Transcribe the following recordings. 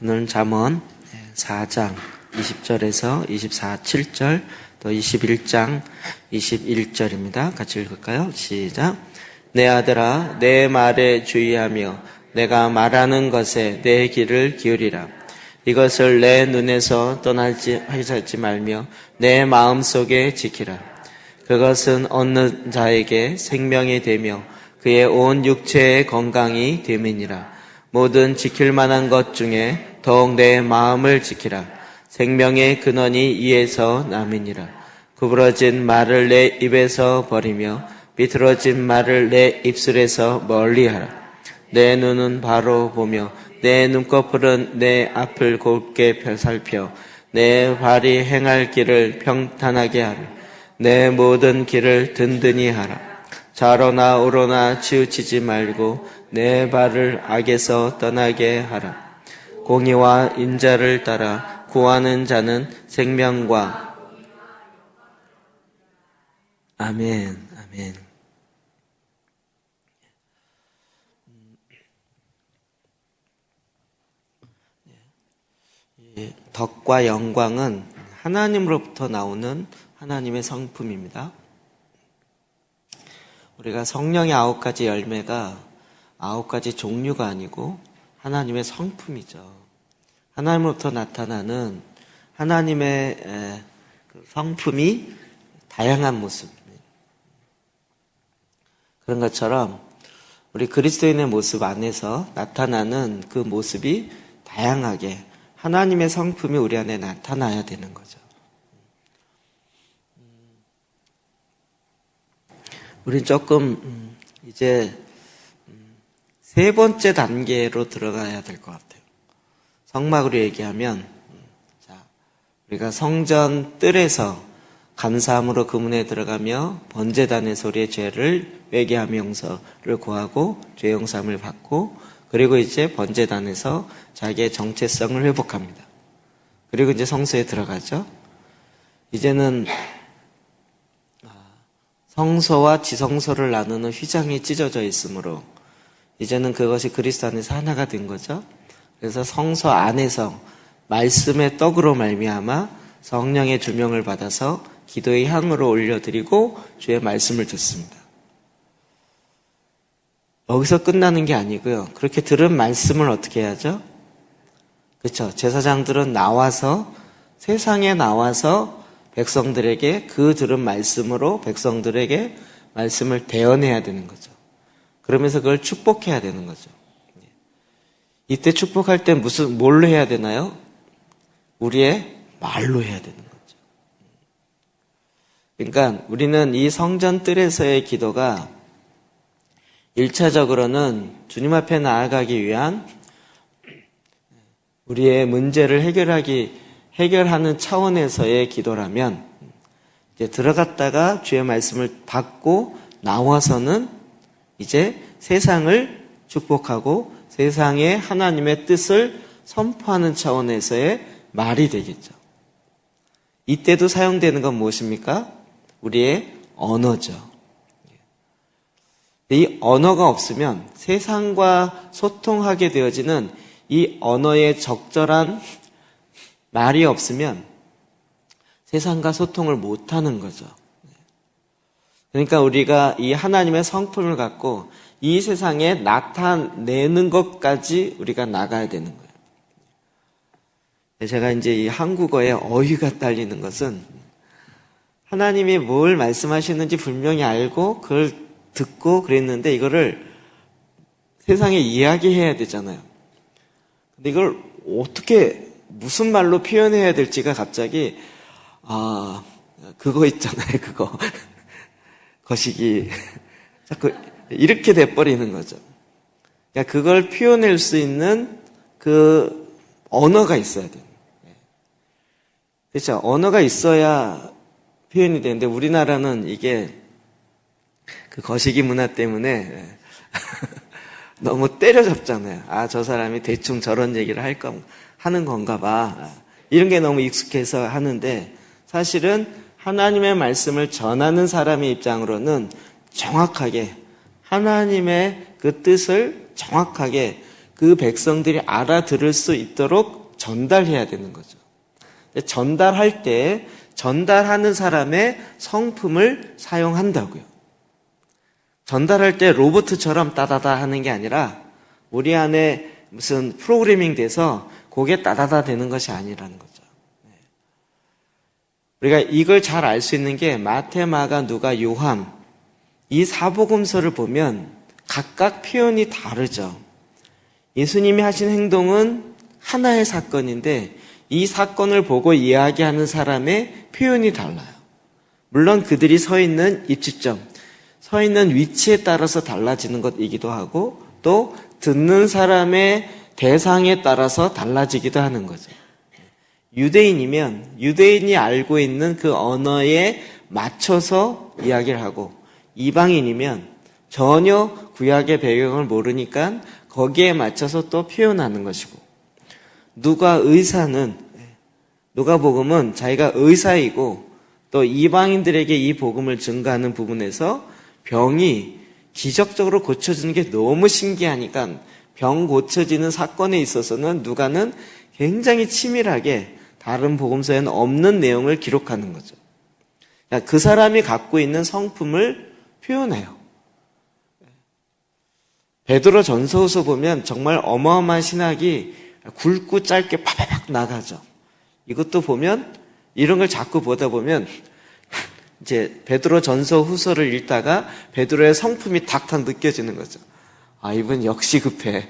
오늘은 잠언 4장 20절에서 7절 또 21장 21절입니다. 같이 읽을까요? 시작. 내 아들아, 내 말에 주의하며 내가 말하는 것에 내 귀를 기울이라. 이것을 내 눈에서 떠나지 말며 내 마음속에 지키라. 그것은 얻는 자에게 생명이 되며 그의 온 육체의 건강이 됨이니라. 모든 지킬 만한 것 중에 더욱 내 마음을 지키라. 생명의 근원이 이에서 남이니라. 구부러진 말을 내 입에서 버리며 비틀어진 말을 내 입술에서 멀리하라. 내 눈은 바로 보며 내 눈꺼풀은 내 앞을 곱게 살펴 내 발이 행할 길을 평탄하게 하라. 내 모든 길을 든든히 하라. 좌로나 우로나 치우치지 말고 내 발을 악에서 떠나게 하라. 공의와 인자를 따라 구하는 자는 생명과 아멘. 덕과 영광은 하나님으로부터 나오는 하나님의 성품입니다. 우리가 성령의 9가지 열매가 9가지 종류가 아니고 하나님의 성품이죠. 하나님으로부터 나타나는 하나님의 성품이 다양한 모습. 그런 것처럼 우리 그리스도인의 모습 안에서 나타나는 그 모습이 다양하게 하나님의 성품이 우리 안에 나타나야 되는 거죠. 우린 조금 이제 세 번째 단계로 들어가야 될 것 같아요. 성막으로 얘기하면 우리가 성전 뜰에서 감사함으로 그 문에 들어가며 번제단에서 우리의 죄를 회개하며 용서를 구하고 죄 용서함을 받고 그리고 이제 번제단에서 자기의 정체성을 회복합니다. 그리고 이제 성소에 들어가죠. 이제는 성소와 지성소를 나누는 휘장이 찢어져 있으므로 이제는 그것이 그리스도 안에서 하나가 된 거죠. 그래서 성소 안에서 말씀의 떡으로 말미암아 성령의 조명을 받아서 기도의 향으로 올려드리고 주의 말씀을 듣습니다. 여기서 끝나는 게 아니고요. 그렇게 들은 말씀을 어떻게 해야죠? 그렇죠. 제사장들은 나와서 세상에 나와서 백성들에게 그 들은 말씀으로 백성들에게 말씀을 대언해야 되는 거죠. 그러면서 그걸 축복해야 되는 거죠. 이때 축복할 때 뭘로 해야 되나요? 우리의 말로 해야 되는 거죠. 그러니까 우리는 이 성전 뜰에서의 기도가 1차적으로는 주님 앞에 나아가기 위한 우리의 문제를 해결하는 차원에서의 기도라면 이제 들어갔다가 주의 말씀을 받고 나와서는 이제 세상을 축복하고 세상에 하나님의 뜻을 선포하는 차원에서의 말이 되겠죠. 이때도 사용되는 건 무엇입니까? 우리의 언어죠. 이 언어가 없으면 세상과 소통하게 되어지는 이 언어의 적절한 말이 없으면 세상과 소통을 못하는 거죠. 그러니까 우리가 이 하나님의 성품을 갖고 이 세상에 나타내는 것까지 우리가 나가야 되는 거예요. 제가 이제 이 한국어에 어휘가 딸리는 것은 하나님이 뭘 말씀하시는지 분명히 알고 그걸 듣고 그랬는데 이거를 세상에 이야기해야 되잖아요. 근데 이걸 어떻게 무슨 말로 표현해야 될지가 갑자기 그거 있잖아요. 그거 거시기 자꾸 이렇게 돼버리는 거죠. 그러니까 그걸 표현할 수 있는 그 언어가 있어야 돼요. 그렇죠. 언어가 있어야 표현이 되는데 우리나라는 이게 그 거시기 문화 때문에 너무 때려잡잖아요. 저 사람이 대충 저런 얘기를 하는 건가 봐. 이런 게 너무 익숙해서 하는데 사실은 하나님의 말씀을 전하는 사람의 입장으로는 정확하게 하나님의 그 뜻을 정확하게 그 백성들이 알아들을 수 있도록 전달해야 되는 거죠. 전달할 때 전달하는 사람의 성품을 사용한다고요. 전달할 때 로봇처럼 따다다 하는 게 아니라 우리 안에 무슨 프로그래밍 돼서 그게 따다다 되는 것이 아니라는 거죠. 우리가 이걸 잘 알 수 있는 게 마태, 마가, 누가, 요한 이 사복음서를 보면 각각 표현이 다르죠. 예수님이 하신 행동은 하나의 사건인데 이 사건을 보고 이야기하는 사람의 표현이 달라요. 물론 그들이 서 있는 입지점, 서 있는 위치에 따라서 달라지는 것이기도 하고 또 듣는 사람의 대상에 따라서 달라지기도 하는 거죠. 유대인이면 유대인이 알고 있는 그 언어에 맞춰서 이야기를 하고 이방인이면 전혀 구약의 배경을 모르니까 거기에 맞춰서 또 표현하는 것이고 누가복음은 자기가 의사이고 또 이방인들에게 이 복음을 증거하는 부분에서 병이 기적적으로 고쳐지는 게 너무 신기하니까 병 고쳐지는 사건에 있어서는 누가는 굉장히 치밀하게 다른 복음서에는 없는 내용을 기록하는 거죠. 그 사람이 갖고 있는 성품을 표현해요. 베드로 전서후서 보면 정말 어마어마한 신학이 굵고 짧게 파바박 나가죠. 이것도 보면 이런 걸 자꾸 보다 보면 이제 베드로 전서 후서를 읽다가 베드로의 성품이 탁탁 느껴지는 거죠. 아, 이분 역시 급해.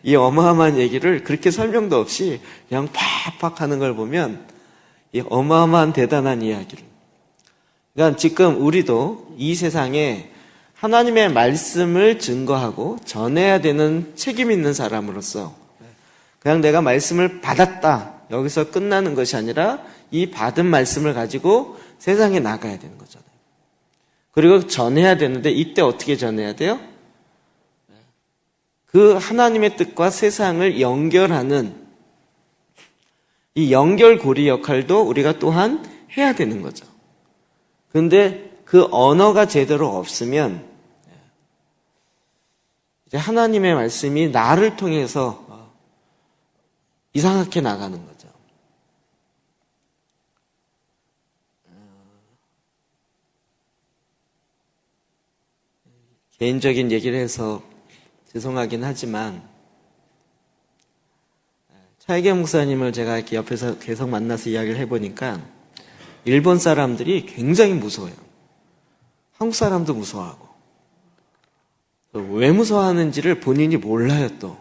이 어마어마한 얘기를 그렇게 설명도 없이 그냥 팍팍 하는 걸 보면 이 어마어마한 대단한 이야기를. 그러니까 지금 우리도 이 세상에 하나님의 말씀을 증거하고 전해야 되는 책임 있는 사람으로서 그냥 내가 말씀을 받았다. 여기서 끝나는 것이 아니라 이 받은 말씀을 가지고 세상에 나가야 되는 거잖아요. 그리고 전해야 되는데 이때 어떻게 전해야 돼요? 그 하나님의 뜻과 세상을 연결하는 이 연결고리 역할도 우리가 또한 해야 되는 거죠. 그런데 그 언어가 제대로 없으면 이제 하나님의 말씀이 나를 통해서 이상하게 나가는 거죠. 개인적인 얘기를 해서 죄송하긴 하지만 차이계 목사님을 제가 이렇게 옆에서 계속 만나서 이야기를 해보니까 일본 사람들이 굉장히 무서워요. 한국 사람도 무서워하고 왜 무서워하는지를 본인이 몰라요. 또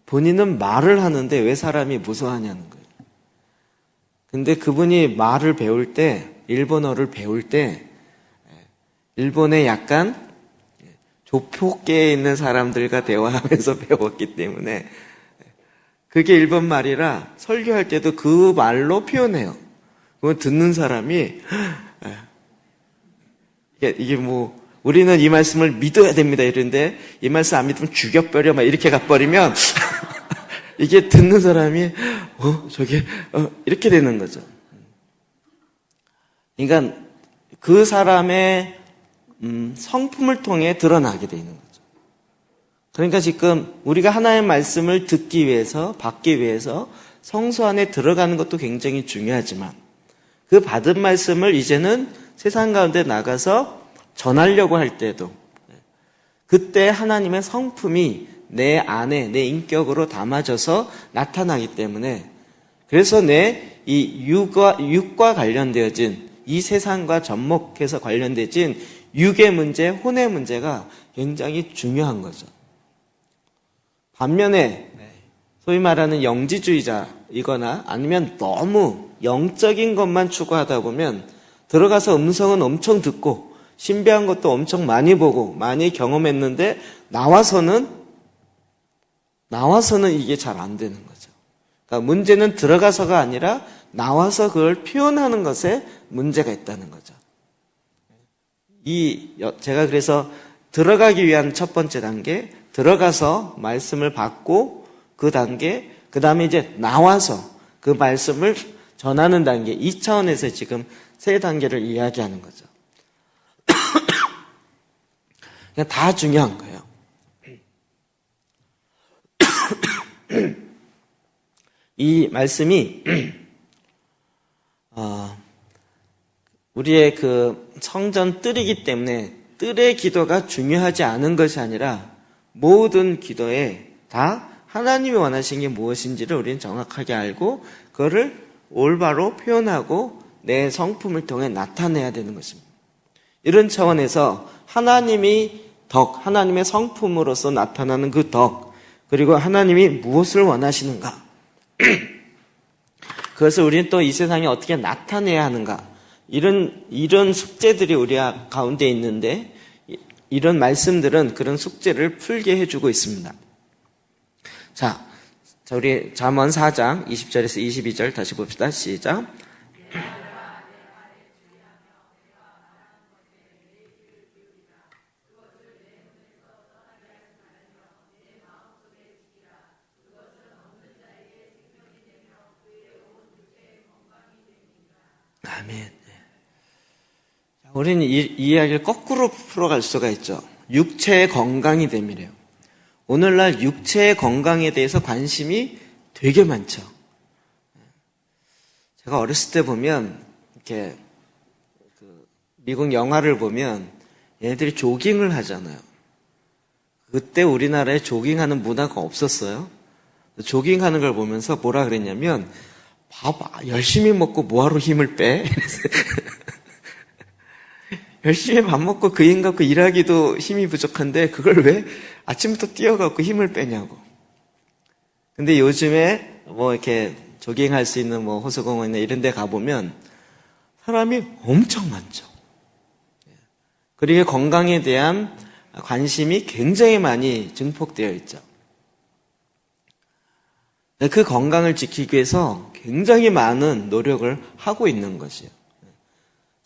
본인은 말을 하는데 왜 사람이 무서워하냐는 거예요. 근데 그분이 말을 배울 때 일본어를 배울 때 일본의 약간 조폭계에 있는 사람들과 대화하면서 배웠기 때문에 그게 일본 말이라 설교할 때도 그 말로 표현해요. 그건 듣는 사람이 이게 뭐 우리는 이 말씀을 믿어야 됩니다 이런데 이 말씀 안 믿으면 죽여버려 막 이렇게 가버리면 이게 듣는 사람이 이렇게 되는 거죠. 그러니까 그 사람의 성품을 통해 드러나게 되는 거죠. 그러니까 지금 우리가 하나님의 말씀을 듣기 위해서 받기 위해서 성소 안에 들어가는 것도 굉장히 중요하지만 그 받은 말씀을 이제는 세상 가운데 나가서 전하려고 할 때도 그때 하나님의 성품이 내 안에 내 인격으로 담아져서 나타나기 때문에 그래서 내 이 육과 관련되어진 이 세상과 접목해서 관련되어진 육의 문제, 혼의 문제가 굉장히 중요한 거죠. 반면에 소위 말하는 영지주의자이거나 아니면 너무 영적인 것만 추구하다 보면 들어가서 음성은 엄청 듣고 신비한 것도 엄청 많이 보고 많이 경험했는데 나와서는 이게 잘 안 되는 거죠. 그러니까 문제는 들어가서가 아니라 나와서 그걸 표현하는 것에 문제가 있다는 거죠. 제가 그래서 들어가기 위한 첫 번째 단계, 들어가서 말씀을 받고 그 단계, 그 다음에 이제 나와서 그 말씀을 전하는 단계, 이 차원에서 지금 세 단계를 이야기하는 거죠. 그냥 다 중요한 거예요. 이 말씀이 우리의 그 성전 뜰이기 때문에 뜰의 기도가 중요하지 않은 것이 아니라 모든 기도에 다 하나님이 원하시는 게 무엇인지를 우리는 정확하게 알고 그거를 올바로 표현하고 내 성품을 통해 나타내야 되는 것입니다. 이런 차원에서 하나님이 하나님의 성품으로서 나타나는 그 덕, 그리고 하나님이 무엇을 원하시는가, 그것을 우리는 또 이 세상에 어떻게 나타내야 하는가, 이런 숙제들이 우리 가운데 있는데, 이런 말씀들은 그런 숙제를 풀게 해주고 있습니다. 자, 우리 잠언 4장 20절에서 22절 다시 봅시다. 시작. 아멘. 우리는 이 이야기를 거꾸로 풀어갈 수가 있죠. 육체의 건강이 됨이래요. 오늘날 육체의 건강에 대해서 관심이 되게 많죠. 제가 어렸을 때 보면 이렇게 미국 영화를 보면 얘네들이 조깅을 하잖아요. 그때 우리나라에 조깅하는 문화가 없었어요. 조깅하는 걸 보면서 뭐라 그랬냐면, 봐봐, 열심히 먹고 뭐하러 힘을 빼? 열심히 밥 먹고 그 힘 갖고 일하기도 힘이 부족한데 그걸 왜 아침부터 뛰어갖고 힘을 빼냐고. 근데 요즘에 뭐 이렇게 조깅할 수 있는 뭐 호수공원이나 이런 데 가보면 사람이 엄청 많죠. 그리고 건강에 대한 관심이 굉장히 많이 증폭되어 있죠. 그 건강을 지키기 위해서 굉장히 많은 노력을 하고 있는 것이에요.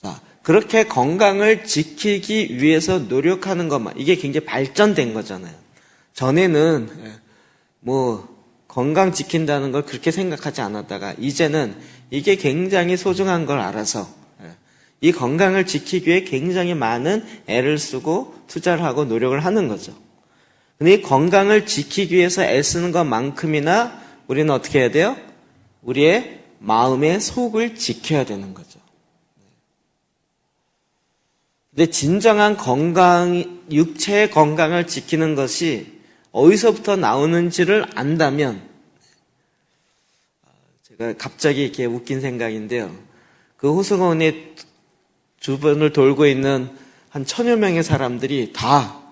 자, 그렇게 건강을 지키기 위해서 노력하는 것만, 이게 굉장히 발전된 거잖아요. 전에는 뭐 건강 지킨다는 걸 그렇게 생각하지 않았다가 이제는 이게 굉장히 소중한 걸 알아서 이 건강을 지키기 위해 굉장히 많은 애를 쓰고 투자를 하고 노력을 하는 거죠. 근데 이 건강을 지키기 위해서 애쓰는 것만큼이나 우리는 어떻게 해야 돼요? 우리의 마음의 속을 지켜야 되는 거죠. 근데 진정한 건강, 육체의 건강을 지키는 것이 어디서부터 나오는지를 안다면, 제가 갑자기 이렇게 웃긴 생각인데요. 그 호수공원의 주변을 돌고 있는 한 1000여 명의 사람들이 다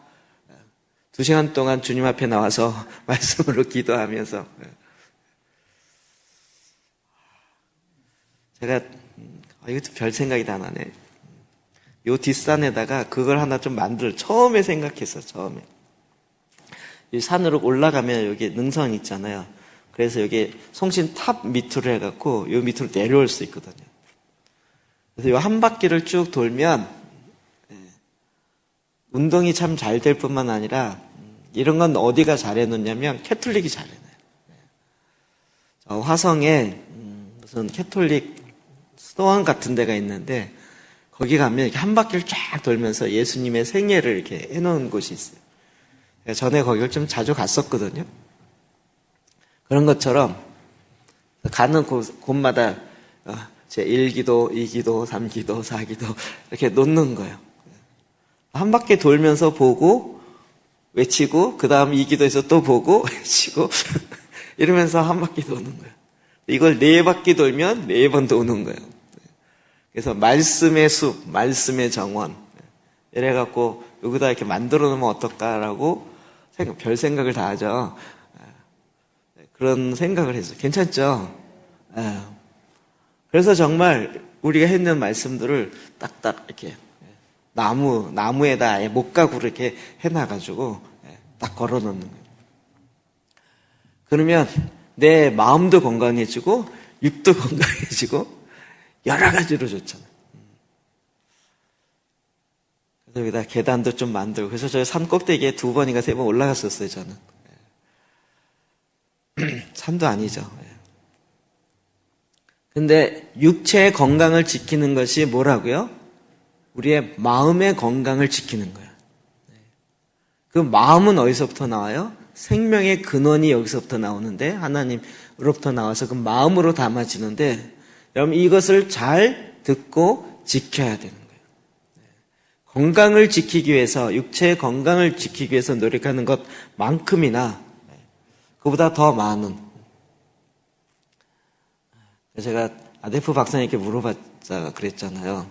2시간 동안 주님 앞에 나와서 말씀으로 기도하면서, 제가 이것도 별 생각이 다 나네. 요 뒷산에다가 그걸 하나 좀 처음에 생각했어, 처음에. 이 산으로 올라가면 여기 능선 있잖아요. 그래서 여기 송신 탑 밑으로 해갖고 요 밑으로 내려올 수 있거든요. 그래서 요 한 바퀴를 쭉 돌면, 운동이 참 잘 될 뿐만 아니라, 이런 건 어디가 잘해놓냐면, 캐톨릭이 잘해놔요. 화성에 무슨 캐톨릭 수도원 같은 데가 있는데, 거기 가면 이렇게 한 바퀴를 쫙 돌면서 예수님의 생애를 이렇게 해놓은 곳이 있어요. 전에 거기를 좀 자주 갔었거든요. 그런 것처럼 가는 곳마다 제 1기도, 2기도, 3기도, 4기도 이렇게 놓는 거예요. 한 바퀴 돌면서 보고 외치고 그 다음 2기도에서 또 보고 외치고 이러면서 한 바퀴 도는 거예요. 이걸 4바퀴 돌면 4번 도는 거예요. 그래서 말씀의 숲, 말씀의 정원 이래갖고 여기다 이렇게 만들어 놓으면 어떨까라고 별 생각을 다 하죠. 그런 생각을 했어요. 괜찮죠? 그래서 정말 우리가 했는 말씀들을 딱딱 이렇게 나무에다 아예 목각으로 이렇게 해놔가지고 딱 걸어 놓는 거예요. 그러면 내 마음도 건강해지고 육도 건강해지고 여러 가지로 좋잖아요. 그래서 여기다 계단도 좀 만들고, 그래서 저 산 꼭대기에 2번인가 3번 올라갔었어요, 저는. 산도 아니죠. 근데 육체의 건강을 지키는 것이 뭐라고요? 우리의 마음의 건강을 지키는 거예요. 그 마음은 어디서부터 나와요? 생명의 근원이 여기서부터 나오는데 하나님으로부터 나와서 그 마음으로 담아지는데 여러분 이것을 잘 듣고 지켜야 되는 거예요. 건강을 지키기 위해서 육체의 건강을 지키기 위해서 노력하는 것만큼이나 그보다 더 많은 제가 아데프 박사님께 물어봤자 그랬잖아요.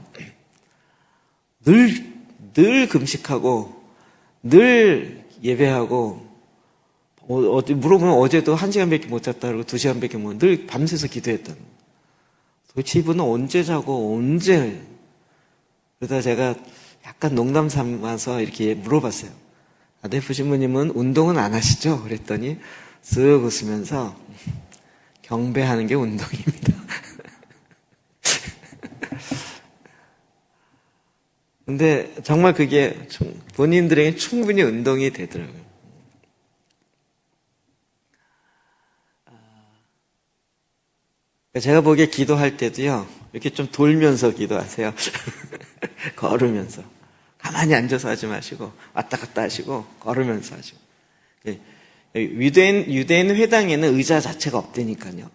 늘 금식하고 늘 예배하고 물어보면 어제도 1시간밖에 못 잤다 그러고 2시간밖에 못 늘 밤새서 기도했다는 도대체 이분은 언제 자고 언제 그러다 제가 약간 농담 삼아서 이렇게 물어봤어요. 아데프 신부님은 운동은 안 하시죠? 그랬더니 쓱 웃으면서 경배하는 게 운동입니다. 근데 정말 그게 본인들에게 충분히 운동이 되더라고요. 제가 보기에 기도할 때도요, 이렇게 좀 돌면서 기도하세요. 걸으면서. 가만히 앉아서 하지 마시고, 왔다 갔다 하시고, 걸으면서 하시고. 유대인 회당에는 의자 자체가 없다니까요.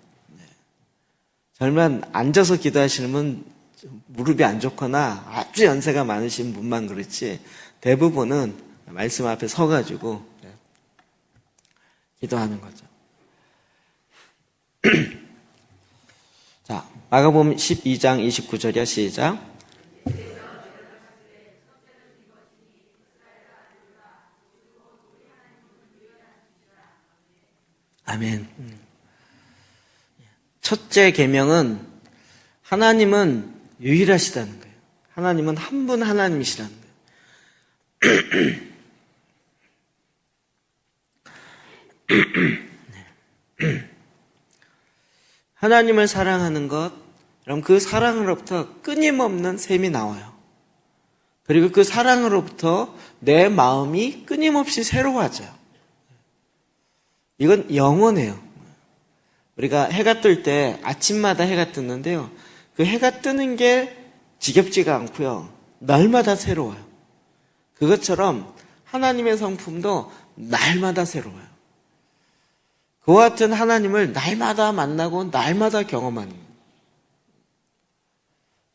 절만 앉아서 기도하시는 분 무릎이 안 좋거나 아주 연세가 많으신 분만 그렇지 대부분은 말씀 앞에 서가지고 기도하는 거죠. 자, 마가복음 12장 29절이야. 시작. 아멘. 첫째 계명은 하나님은 유일하시다는 거예요. 하나님은 한 분 하나님이시라는 거예요. 하나님을 사랑하는 것, 그럼 그 사랑으로부터 끊임없는 샘이 나와요. 그리고 그 사랑으로부터 내 마음이 끊임없이 새로워져요. 이건 영원해요. 우리가 해가 뜰 때 아침마다 해가 뜨는데요. 그 해가 뜨는 게 지겹지가 않고요. 날마다 새로워요. 그것처럼 하나님의 성품도 날마다 새로워요. 그와 같은 하나님을 날마다 만나고 날마다 경험하는 거예요.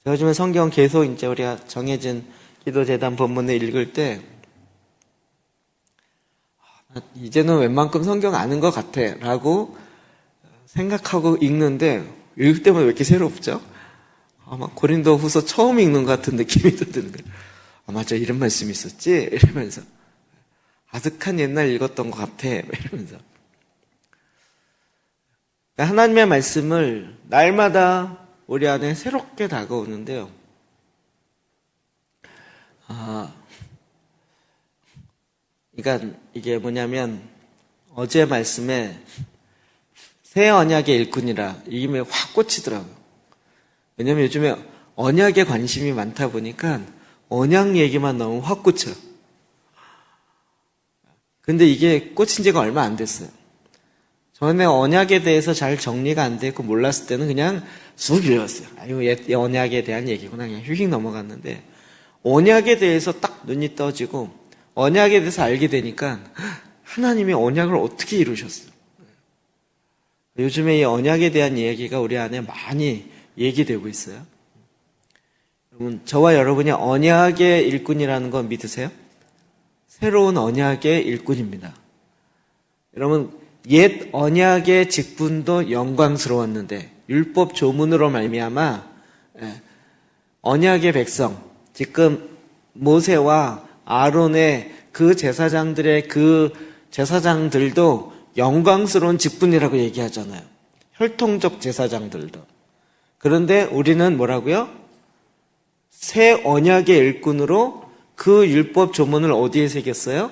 제가 요즘에 성경 계속 이제 우리가 정해진 기도재단 본문을 읽을 때 이제는 웬만큼 성경 아는 것 같아 라고 생각하고 읽는데 읽을 때마다 왜 이렇게 새롭죠? 아마 고린도 후서 처음 읽는 것 같은 느낌이 드는 거예요. 아, 맞아, 이런 말씀이 있었지? 이러면서 아득한 옛날 읽었던 것 같아 이러면서 하나님의 말씀을 날마다 우리 안에 새롭게 다가오는데요. 그러니까 이게 뭐냐면 어제 말씀에 새 언약의 일꾼이라 이게 확 꽂히더라고요. 왜냐면 요즘에 언약에 관심이 많다 보니까 언약 얘기만 나오면 확 꽂혀요. 근데 이게 꽂힌 지가 얼마 안 됐어요. 전에 언약에 대해서 잘 정리가 안 됐고 몰랐을 때는 그냥 쑥 읽었어요. 아유, 언약에 대한 얘기구나. 그냥 휙 넘어갔는데 언약에 대해서 딱 눈이 떠지고 언약에 대해서 알게 되니까 하나님이 언약을 어떻게 이루셨어요. 요즘에 이 언약에 대한 이야기가 우리 안에 많이 얘기되고 있어요. 여러분, 저와 여러분이 언약의 일꾼이라는 건 믿으세요? 새로운 언약의 일꾼입니다. 여러분, 옛 언약의 직분도 영광스러웠는데 율법 조문으로 말미암아 언약의 백성, 지금 모세와 아론의 그 제사장들의 그 제사장들도 영광스러운 직분이라고 얘기하잖아요. 혈통적 제사장들도. 그런데 우리는 뭐라고요? 새 언약의 일꾼으로 그 율법 조문을 어디에 새겼어요?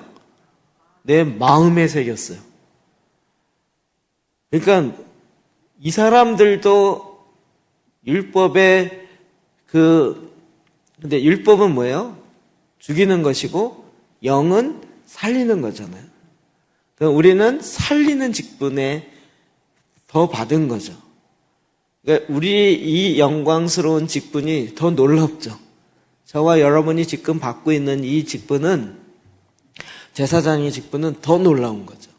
내 마음에 새겼어요. 그러니까 이 사람들도 율법의 근데 율법은 뭐예요? 죽이는 것이고 영은 살리는 거잖아요. 우리는 살리는 직분에 더 받은 거죠. 그러니까 우리 이 영광스러운 직분이 더 놀랍죠. 저와 여러분이 지금 받고 있는 이 직분은 제사장의 직분은 더 놀라운 거죠.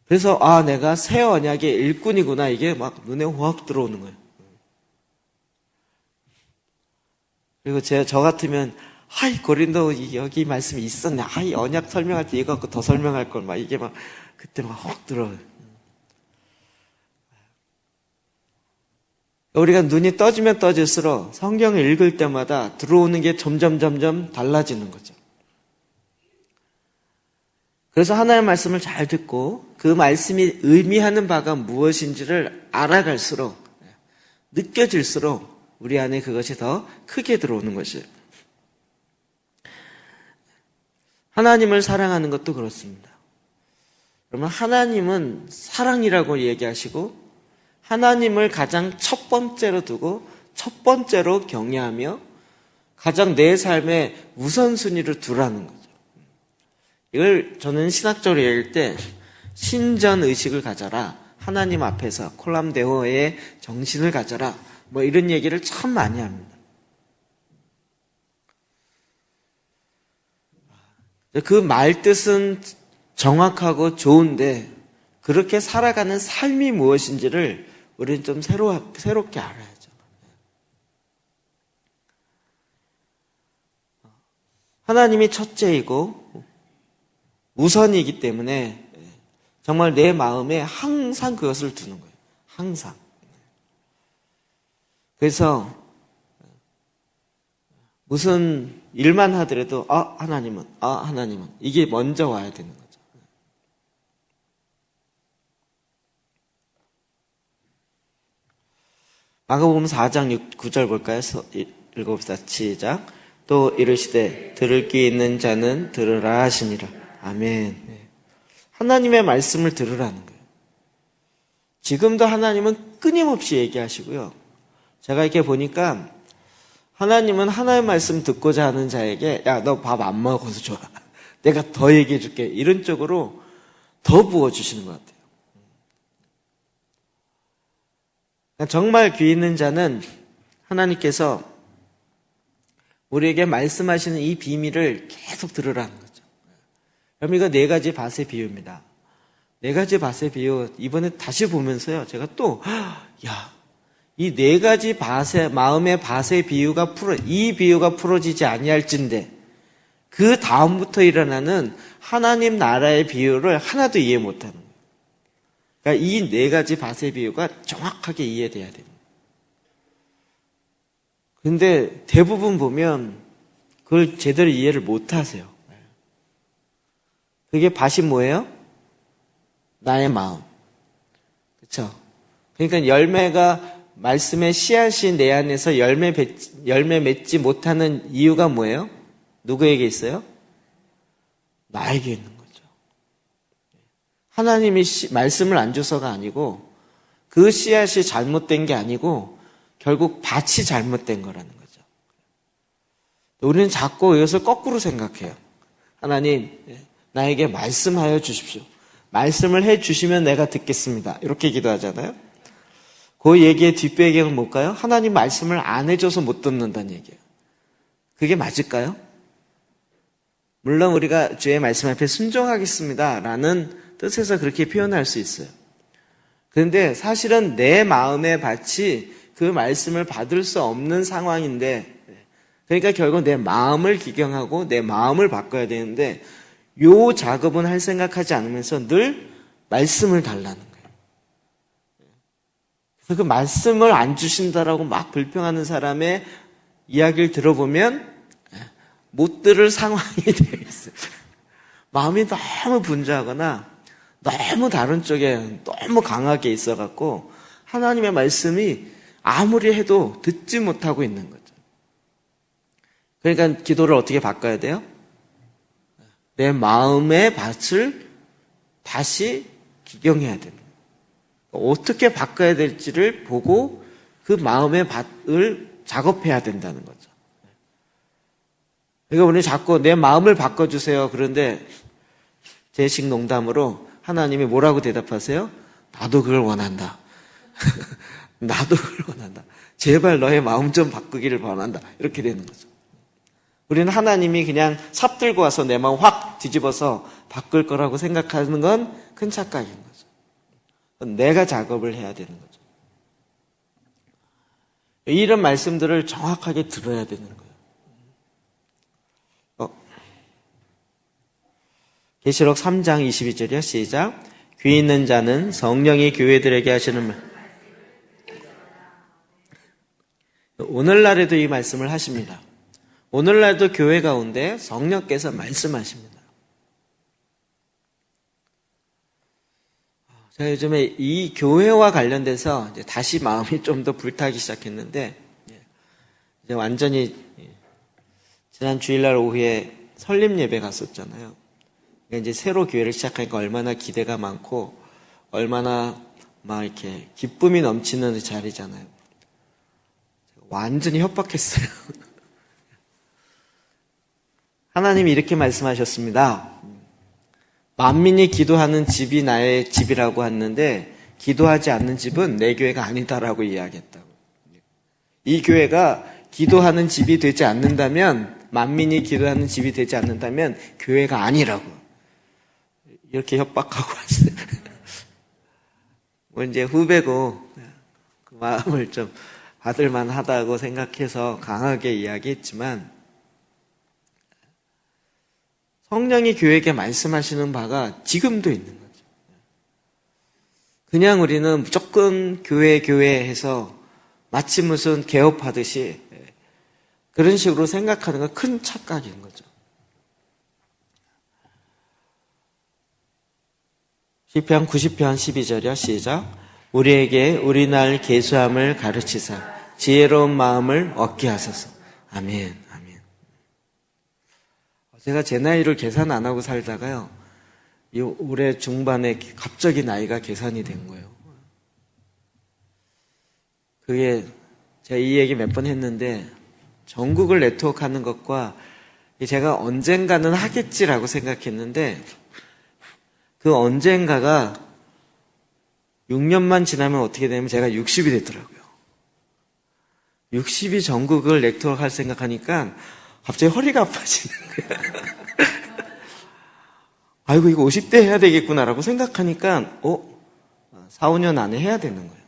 그래서 내가 새 언약의 일꾼이구나, 이게 막 눈에 확 들어오는 거예요. 그리고 저 같으면 고린도 여기 말씀이 있었네, 이 언약 설명할 때 이거 갖고 더 설명할 걸, 막 이게 막 그때 막 확 들어요. 우리가 눈이 떠지면 떠질수록 성경을 읽을 때마다 들어오는 게 점점 달라지는 거죠. 그래서 하나님의 말씀을 잘 듣고 그 말씀이 의미하는 바가 무엇인지를 알아갈수록, 느껴질수록 우리 안에 그것이 더 크게 들어오는 것이에요. 하나님을 사랑하는 것도 그렇습니다. 그러면 하나님은 사랑이라고 얘기하시고 하나님을 가장 첫 번째로 두고 첫 번째로 경외하며 가장 내 삶의 우선순위로 두라는 거죠. 이걸 저는 신학적으로 얘기할 때 신전의식을 가져라, 하나님 앞에서 콜람데오의 정신을 가져라, 뭐 이런 얘기를 참 많이 합니다. 그 말뜻은 정확하고 좋은데 그렇게 살아가는 삶이 무엇인지를 우리는 좀 새롭게 알아야죠. 하나님이 첫째이고 우선이기 때문에 정말 내 마음에 항상 그것을 두는 거예요. 항상. 그래서 무슨 일만 하더라도 하나님은 이게 먼저 와야 되는 거죠. 마가복음 4장 9절 볼까요? 읽어봅시다. 시작. 또 이르시되 들을 귀 있는 자는 들으라 하시니라. 아멘. 하나님의 말씀을 들으라는 거예요. 지금도 하나님은 끊임없이 얘기하시고요. 제가 이렇게 보니까 하나님은 하나님의 말씀 듣고자 하는 자에게 너 밥 안 먹어서 좋아, 내가 더 얘기해 줄게, 이런 쪽으로 더 부어주시는 것 같아요. 정말 귀 있는 자는 하나님께서 우리에게 말씀하시는 이 비밀을 계속 들으라는 거죠. 그럼 이거 4가지 밭의 비유입니다. 4가지 밭의 비유, 이번에 다시 보면서요, 제가 또 이 4가지 밭의, 마음의 밭의 이 비유가 풀어지지 아니할진대 그 다음부터 일어나는 하나님 나라의 비유를 하나도 이해 못하는 거예요. 그러니까 이 4가지 밭의 비유가 정확하게 이해돼야 됩니다. 근데 대부분 보면 그걸 제대로 이해를 못하세요. 그게 밭이 뭐예요? 나의 마음. 그렇죠? 그러니까 열매가, 말씀의 씨앗이 내 안에서 열매 맺지 못하는 이유가 뭐예요? 누구에게 있어요? 나에게 있는 거죠. 하나님이 말씀을 안 줘서가 아니고 그 씨앗이 잘못된 게 아니고 결국 밭이 잘못된 거라는 거죠. 우리는 자꾸 이것을 거꾸로 생각해요. 하나님, 나에게 말씀하여 주십시오. 말씀을 해 주시면 내가 듣겠습니다. 이렇게 기도하잖아요. 그 얘기의 뒷배경은 뭘까요? 하나님 말씀을 안 해줘서 못 듣는다는 얘기예요. 그게 맞을까요? 물론 우리가 주의 말씀 앞에 순종하겠습니다 라는 뜻에서 그렇게 표현할 수 있어요. 그런데 사실은 내 마음의 밭이 그 말씀을 받을 수 없는 상황인데, 그러니까 결국 내 마음을 기경하고 내 마음을 바꿔야 되는데 요 작업은 할 생각하지 않으면서 늘 말씀을 달라는 거예요. 그래서 그 말씀을 안 주신다라고 막 불평하는 사람의 이야기를 들어보면 못 들을 상황이 되어 있어요. 마음이 너무 분주하거나 너무 다른 쪽에 너무 강하게 있어갖고 하나님의 말씀이 아무리 해도 듣지 못하고 있는 거죠. 그러니까 기도를 어떻게 바꿔야 돼요? 내 마음의 밭을 다시 기경해야 됩니다. 어떻게 바꿔야 될지를 보고 그 마음의 밭을 작업해야 된다는 거죠. 그러니까 우리 자꾸 내 마음을 바꿔주세요. 그런데 제식 농담으로 하나님이 뭐라고 대답하세요? 나도 그걸 원한다. 나도 그걸 원한다. 제발 너의 마음 좀 바꾸기를 원한다. 이렇게 되는 거죠. 우리는 하나님이 그냥 삽 들고 와서 내 마음 확 뒤집어서 바꿀 거라고 생각하는 건 큰 착각인 거죠. 내가 작업을 해야 되는 거죠. 이런 말씀들을 정확하게 들어야 되는 거예요. 계시록 3장 22절이요. 시작. 귀 있는 자는 성령이 교회들에게 하시는 말. 오늘날에도 이 말씀을 하십니다. 오늘날도 교회 가운데 성령께서 말씀하십니다. 제가 요즘에 이 교회와 관련돼서 이제 다시 마음이 좀 더 불타기 시작했는데, 이제 완전히, 지난 주일날 오후에 설립 예배 갔었잖아요. 이제 새로 교회를 시작하니까 얼마나 기대가 많고, 얼마나 막 이렇게 기쁨이 넘치는 자리잖아요. 완전히 협박했어요. 하나님이 이렇게 말씀하셨습니다. 만민이 기도하는 집이 나의 집이라고 했는데 기도하지 않는 집은 내 교회가 아니다라고 이야기했다고. 이 교회가 기도하는 집이 되지 않는다면, 만민이 기도하는 집이 되지 않는다면 교회가 아니라고 이렇게 협박하고 왔어요. 뭐 이제 후배고 그 마음을 좀 받을 만하다고 생각해서 강하게 이야기했지만, 성령이 교회에게 말씀하시는 바가 지금도 있는 거죠. 그냥 우리는 무조건 교회 해서 마치 무슨 개업하듯이 그런 식으로 생각하는 건 큰 착각인 거죠. 시편 90편 12절이요. 시작. 우리에게 우리 날 계수함을 가르치사 지혜로운 마음을 얻게 하소서. 아멘. 제가 제 나이를 계산 안 하고 살다가요, 이 올해 중반에 갑자기 나이가 계산이 된 거예요. 그게 제가 이 얘기 몇 번 했는데, 전국을 네트워크하는 것과 제가 언젠가는 하겠지라고 생각했는데, 그 언젠가가 6년만 지나면 어떻게 되냐면 제가 60이 됐더라고요. 60이 전국을 네트워크 할 생각하니까 갑자기 허리가 아파지는 거야. 아이고, 이거 50대 해야 되겠구나라고 생각하니까, 4, 5년 안에 해야 되는 거예요.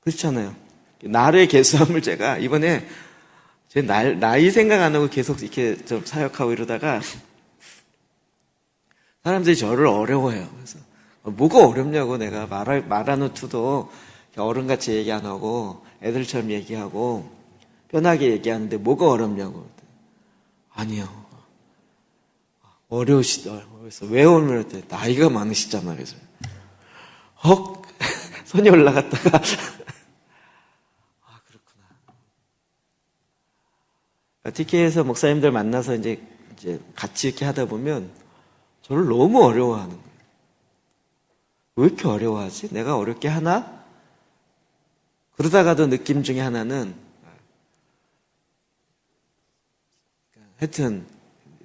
그렇잖아요. 나를 계수함을 제가 이번에 제 나이 생각 안 하고 계속 이렇게 좀 사역하고 이러다가 사람들이 저를 어려워해요. 그래서 뭐가 어렵냐고, 내가 말하는 투도 어른같이 얘기 안 하고 애들처럼 얘기하고 편하게 얘기하는데 뭐가 어렵냐고. 아니요. 어려우시다. 그래서 왜 오면 나이가 많으시잖아. 그래서 손이 올라갔다가 그렇구나. TK에서 목사님들 만나서 이제 같이 이렇게 하다 보면 저를 너무 어려워하는 거예요. 왜 이렇게 어려워하지? 내가 어렵게 하나? 그러다가도 느낌 중에 하나는, 하여튼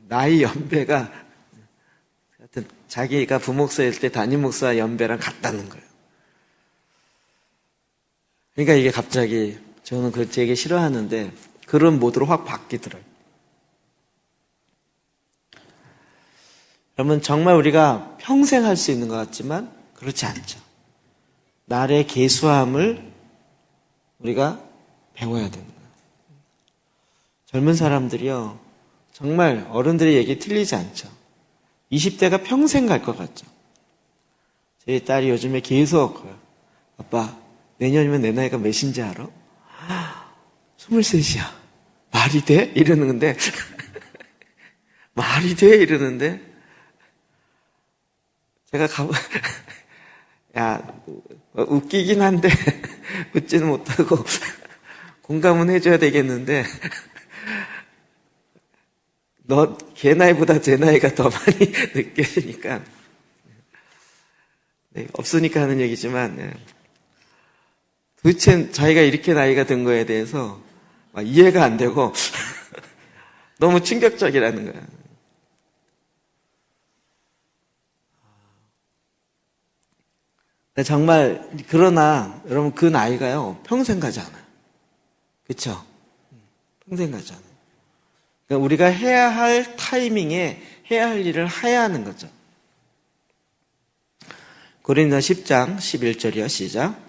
나이 연배가 하여튼 자기가 부목사일 때 담임 목사 연배랑 같다는 거예요. 그러니까 이게 갑자기 저는 그 되게 싫어하는데 그런 모드로 확 바뀌더라고요. 여러분, 정말 우리가 평생 할 수 있는 것 같지만 그렇지 않죠. 날의 계수함을 우리가 배워야 되는 거예요. 젊은 사람들이요, 정말 어른들의 얘기 틀리지 않죠. 20대가 평생 갈 것 같죠. 제 딸이 요즘에 계속, 아빠, 내년이면 내 나이가 몇인지 알아? 23이야. 말이 돼? 이러는데, 말이 돼? 이러는데, 제가 야, 웃기긴 한데, 웃지는 못하고, 공감은 해줘야 되겠는데, 너 걔 나이보다 제 나이가 더 많이 느껴지니까, 네, 없으니까 하는 얘기지만, 도대체 자기가 이렇게 나이가 든 거에 대해서 이해가 안 되고 너무 충격적이라는 거야. 정말, 그러나 여러분, 그 나이가요 평생 가지 않아요. 그렇죠? 평생 가지 않아요. 우리가 해야 할 타이밍에 해야 할 일을 해야 하는 거죠. 고린도 10장 11절이요. 시작.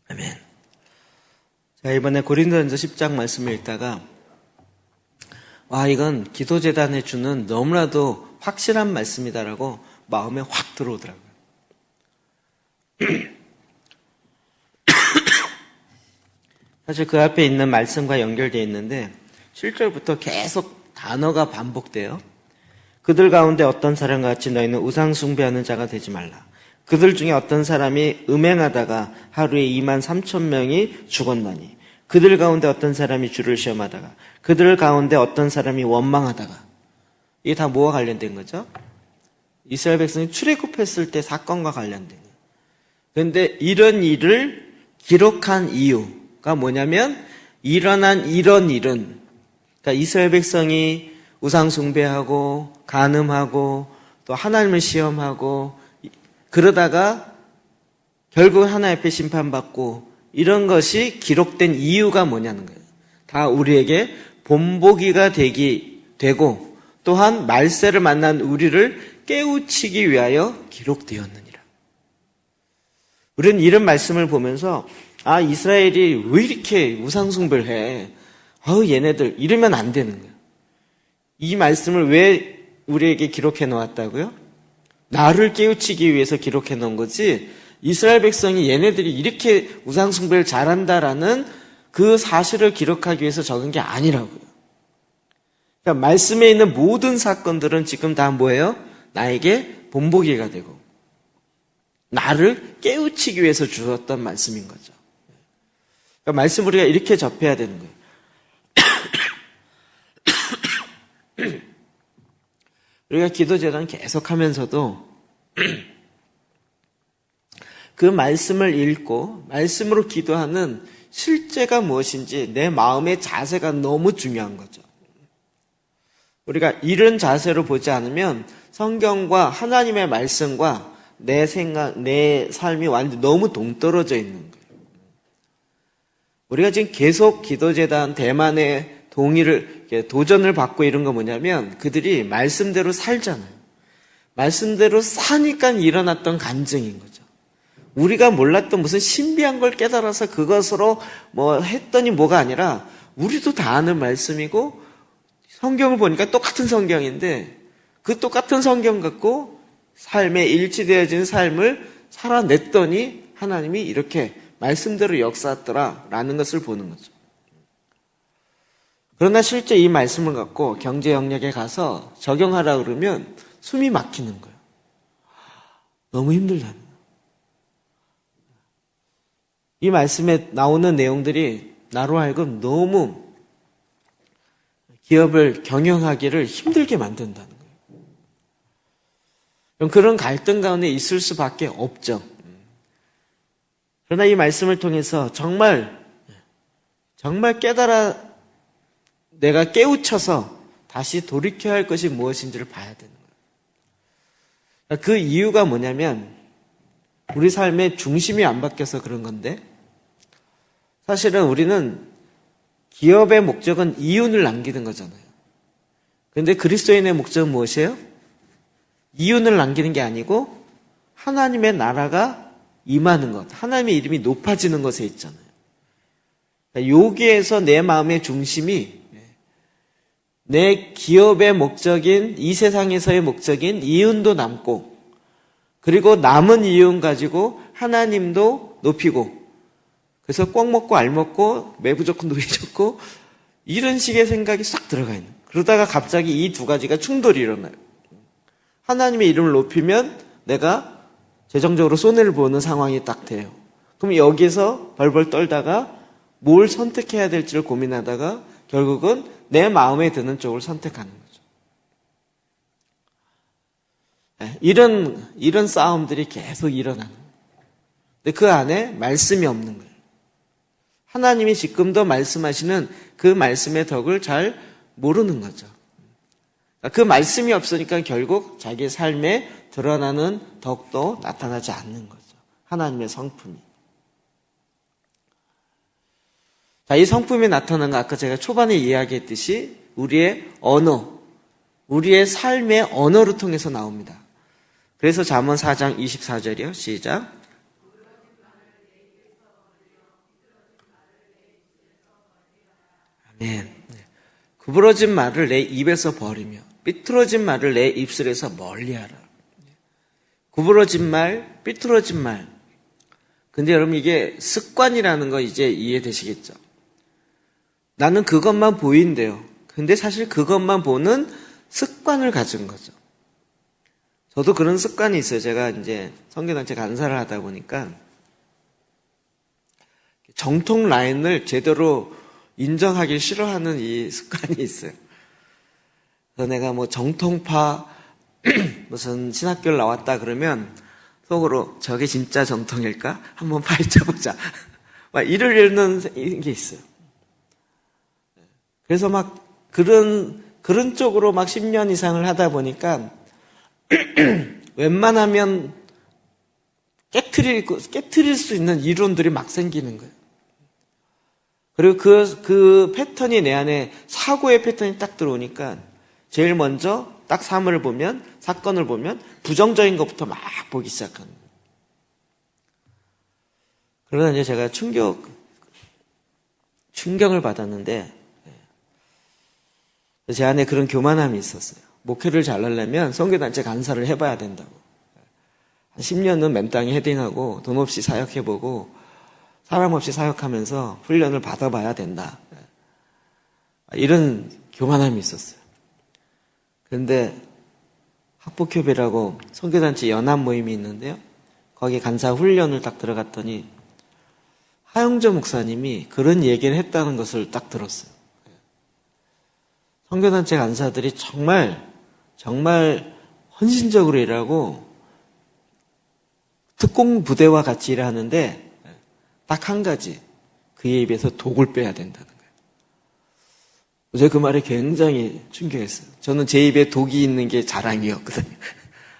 아멘. 자, 이번에 고린도전서 10장 말씀을 읽다가 이건 기도재단에 주는 너무나도 확실한 말씀이다라고 마음에 확 들어오더라고요. 사실 그 앞에 있는 말씀과 연결되어 있는데 7절부터 계속 단어가 반복돼요. 그들 가운데 어떤 사람과 같이 너희는 우상 숭배하는 자가 되지 말라. 그들 중에 어떤 사람이 음행하다가 하루에 23,000명이 죽었나니 그들 가운데 어떤 사람이 주를 시험하다가 그들 가운데 어떤 사람이 원망하다가 이게 다 뭐와 관련된 거죠? 이스라엘 백성이 출애굽했을 때 사건과 관련된 거예요. 그런데 이런 일을 기록한 이유가 뭐냐면 일어난 이런 일은 그러니까 이스라엘 백성이 우상 숭배하고 간음하고 또 하나님을 시험하고 그러다가 결국 하나님 앞에 심판받고 이런 것이 기록된 이유가 뭐냐는 거예요. 다 우리에게 본보기가 되고 또한 말세를 만난 우리를 깨우치기 위하여 기록되었느니라. 우리는 이런 말씀을 보면서 이스라엘이 왜 이렇게 우상숭배를 해? 얘네들 이러면 안 되는 거예요. 이 말씀을 왜 우리에게 기록해 놓았다고요? 나를 깨우치기 위해서 기록해 놓은 거지 이스라엘 백성이 얘네들이 이렇게 우상숭배를 잘한다라는 그 사실을 기록하기 위해서 적은 게 아니라고요. 그러니까 말씀에 있는 모든 사건들은 지금 다 뭐예요? 나에게 본보기가 되고 나를 깨우치기 위해서 주었던 말씀인 거죠. 그러니까 말씀 우리가 이렇게 접해야 되는 거예요. 우리가 기도재단 계속하면서도 그 말씀을 읽고 말씀으로 기도하는 실제가 무엇인지 내 마음의 자세가 너무 중요한 거죠. 우리가 이런 자세로 보지 않으면 성경과 하나님의 말씀과 내 생각, 내 삶이 완전 너무 동떨어져 있는 거예요. 우리가 지금 계속 기도재단 대만의 도전을 받고 이런 거 뭐냐면 그들이 말씀대로 살잖아요. 말씀대로 사니까 일어났던 간증인 거죠. 우리가 몰랐던 무슨 신비한 걸 깨달아서 그것으로 했더니 뭐가 아니라 우리도 다 아는 말씀이고 성경을 보니까 똑같은 성경인데 그 똑같은 성경 갖고 삶에 일치되어진 삶을 살아냈더니 하나님이 이렇게 말씀대로 역사했더라라는 것을 보는 거죠. 그러나 실제 이 말씀을 갖고 경제 영역에 가서 적용하라 그러면 숨이 막히는 거예요. 너무 힘들다는 거예요. 이 말씀에 나오는 내용들이 나로 하여금 너무 기업을 경영하기를 힘들게 만든다는 거예요. 그런 갈등 가운데 있을 수밖에 없죠. 그러나 이 말씀을 통해서 정말 깨달아 내가 깨우쳐서 다시 돌이켜야 할 것이 무엇인지를 봐야 되는 거예요. 그 이유가 뭐냐면 우리 삶의 중심이 안 바뀌어서 그런 건데 사실은 우리는 기업의 목적은 이윤을 남기는 거잖아요. 그런데 그리스도인의 목적은 무엇이에요? 이윤을 남기는 게 아니고 하나님의 나라가 임하는 것, 하나님의 이름이 높아지는 것에 있잖아요. 여기에서 내 마음의 중심이 내 기업의 목적인 이 세상에서의 목적인 이윤도 남고 그리고 남은 이윤 가지고 하나님도 높이고 그래서 꼭 먹고 알 먹고 매부 좋고 누이 좋고 이런 식의 생각이 싹 들어가 있는 그러다가 갑자기 이 두 가지가 충돌이 일어나요. 하나님의 이름을 높이면 내가 재정적으로 손해를 보는 상황이 딱 돼요. 그럼 여기서 벌벌 떨다가 뭘 선택해야 될지를 고민하다가 결국은 내 마음에 드는 쪽을 선택하는 거죠. 이런 싸움들이 계속 일어나는 거예요. 근데 그 안에 말씀이 없는 거예요. 하나님이 지금도 말씀하시는 그 말씀의 덕을 잘 모르는 거죠. 그 말씀이 없으니까 결국 자기의 삶에 드러나는 덕도 나타나지 않는 거죠. 하나님의 성품이. 자, 이 성품이 나타나는 건 아까 제가 초반에 이야기했듯이 우리의 언어, 우리의 삶의 언어를 통해서 나옵니다. 그래서 잠언 4장 24절이요. 시작. 아멘. 구부러진 말을 내 입에서 버리며 삐뚤어진 말을 내 입술에서 멀리하라. 구부러진 말, 삐뚤어진 말. 근데 여러분 이게 습관이라는 거 이제 이해되시겠죠? 나는 그것만 보인대요. 근데 사실 그것만 보는 습관을 가진 거죠. 저도 그런 습관이 있어요. 제가 이제 선교단체 간사를 하다 보니까 정통 라인을 제대로 인정하기 싫어하는 이 습관이 있어요. 그래서 내가 뭐 정통파 무슨 신학교를 나왔다 그러면 속으로 저게 진짜 정통일까? 한번 파헤쳐보자. 막 이러려는 게 있어요. 그래서 막 그런 쪽으로 막 10년 이상을 하다 보니까 웬만하면 깨트릴 수 있는 이론들이 막 생기는 거예요. 그리고 그 패턴이 내 안에 사고의 패턴이 딱 들어오니까 제일 먼저 딱 사건을 보면 부정적인 것부터 막 보기 시작하는 거예요. 그러다 이제 제가 충격을 받았는데 제 안에 그런 교만함이 있었어요. 목회를 잘하려면 선교단체 간사를 해봐야 된다고. 한 10년은 맨땅에 헤딩하고 돈 없이 사역해보고 사람 없이 사역하면서 훈련을 받아봐야 된다. 이런 교만함이 있었어요. 그런데 학복협이라고 선교단체 연합 모임이 있는데요. 거기 간사 훈련을 딱 들어갔더니 하영조 목사님이 그런 얘기를 했다는 것을 딱 들었어요. 선교단체 간사들이 정말 헌신적으로 일하고 특공 부대와 같이 일하는데 딱 한 가지, 그의 입에서 독을 빼야 된다는 거예요. 제가 그 말에 굉장히 충격했어요. 저는 제 입에 독이 있는 게 자랑이었거든요.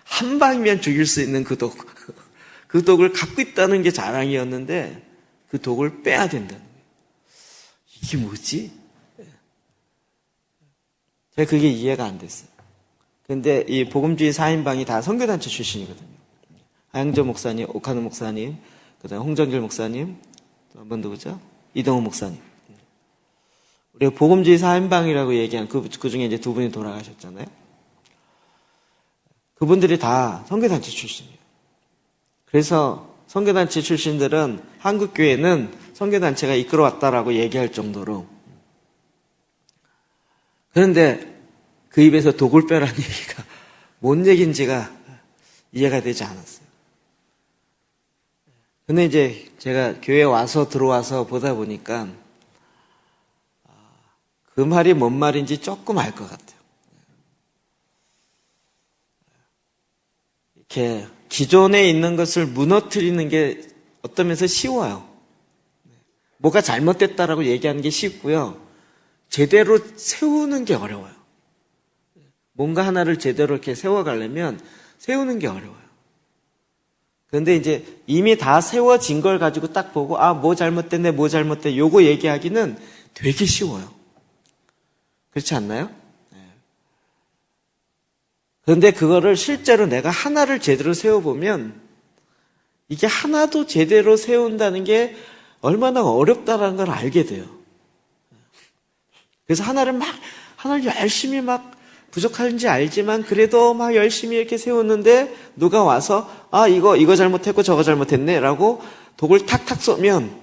한 방이면 죽일 수 있는 그 독, 그 독을 갖고 있다는 게 자랑이었는데 그 독을 빼야 된다는 거예요. 이게 뭐지? 제가 그게 이해가 안 됐어요. 근데 이 복음주의 4인방이 다 선교단체 출신이거든요. 하영조 목사님, 오카노 목사님, 그 다음에 홍정길 목사님, 또 한 번 누구죠? 이동호 목사님. 우리가 복음주의 4인방이라고 얘기한 그 중에 이제 두 분이 돌아가셨잖아요. 그분들이 다 선교단체 출신이에요. 그래서 선교단체 출신들은 한국교회는 선교단체가 이끌어왔다라고 얘기할 정도로. 그런데 그 입에서 독을 빼라는 얘기가 뭔 얘기인지가 이해가 되지 않았어요. 근데 이제 제가 교회에 들어와서 보다 보니까 그 말이 뭔 말인지 조금 알 것 같아요. 이렇게 기존에 있는 것을 무너뜨리는 게 어떤 면에서 쉬워요. 뭐가 잘못됐다라고 얘기하는 게 쉽고요. 제대로 세우는 게 어려워요. 뭔가 하나를 제대로 이렇게 세워가려면 세우는 게 어려워요. 그런데 이제 이미 다 세워진 걸 가지고 딱 보고 뭐 잘못됐네, 뭐 잘못됐네 요거 얘기하기는 되게 쉬워요. 그렇지 않나요? 그런데 그거를 실제로 내가 하나를 제대로 세워보면 이게 하나도 제대로 세운다는 게 얼마나 어렵다는 걸 알게 돼요. 그래서 하나를 열심히 부족한지 알지만 그래도 열심히 이렇게 세웠는데 누가 와서 이거 잘못했고 저거 잘못했네 라고 독을 탁탁 쏘면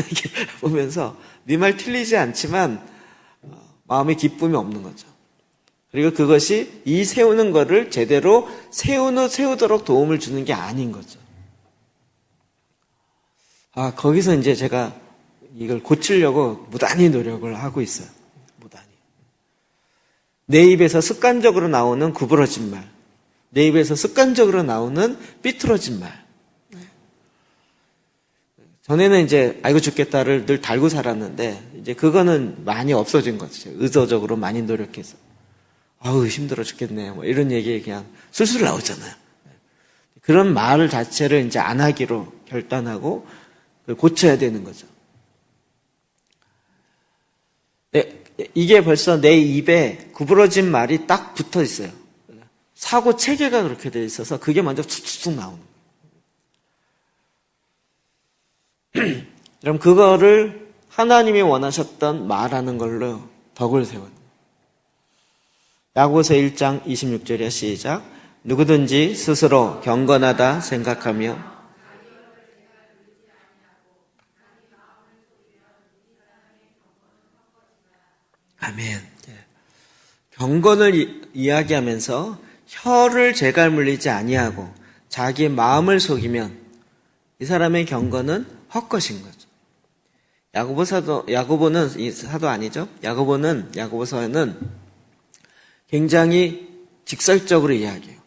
이렇게 보면서 네 말 틀리지 않지만 마음에 기쁨이 없는 거죠. 그리고 그것이 이 세우는 거를 제대로 세우도록 도움을 주는 게 아닌 거죠. 거기서 이제 제가 이걸 고치려고 무단히 노력을 하고 있어요. 내 입에서 습관적으로 나오는 구부러진 말, 내 입에서 습관적으로 나오는 삐뚤어진 말. 전에는 이제 아이고 죽겠다를 늘 달고 살았는데 이제 그거는 많이 없어진 거죠. 의도적으로 많이 노력해서 힘들어 죽겠네 이런 얘기 그냥 술술 나오잖아요. 그런 말 자체를 이제 안 하기로 결단하고 고쳐야 되는 거죠. 이게 벌써 내 입에 구부러진 말이 딱 붙어 있어요. 사고 체계가 그렇게 돼 있어서 그게 먼저 툭툭툭 나오는 거예요. 그럼 그거를 하나님이 원하셨던 말하는 걸로 덕을 세워요. 야고보서 1장 26절이야. 시작. 누구든지 스스로 경건하다 생각하며 아멘. 경건을 이야기하면서 혀를 재갈 물리지 아니하고 자기의 마음을 속이면 이 사람의 경건은 헛것인 거죠. 야고보는 이 사도 아니죠. 야고보서는 굉장히 직설적으로 이야기해요.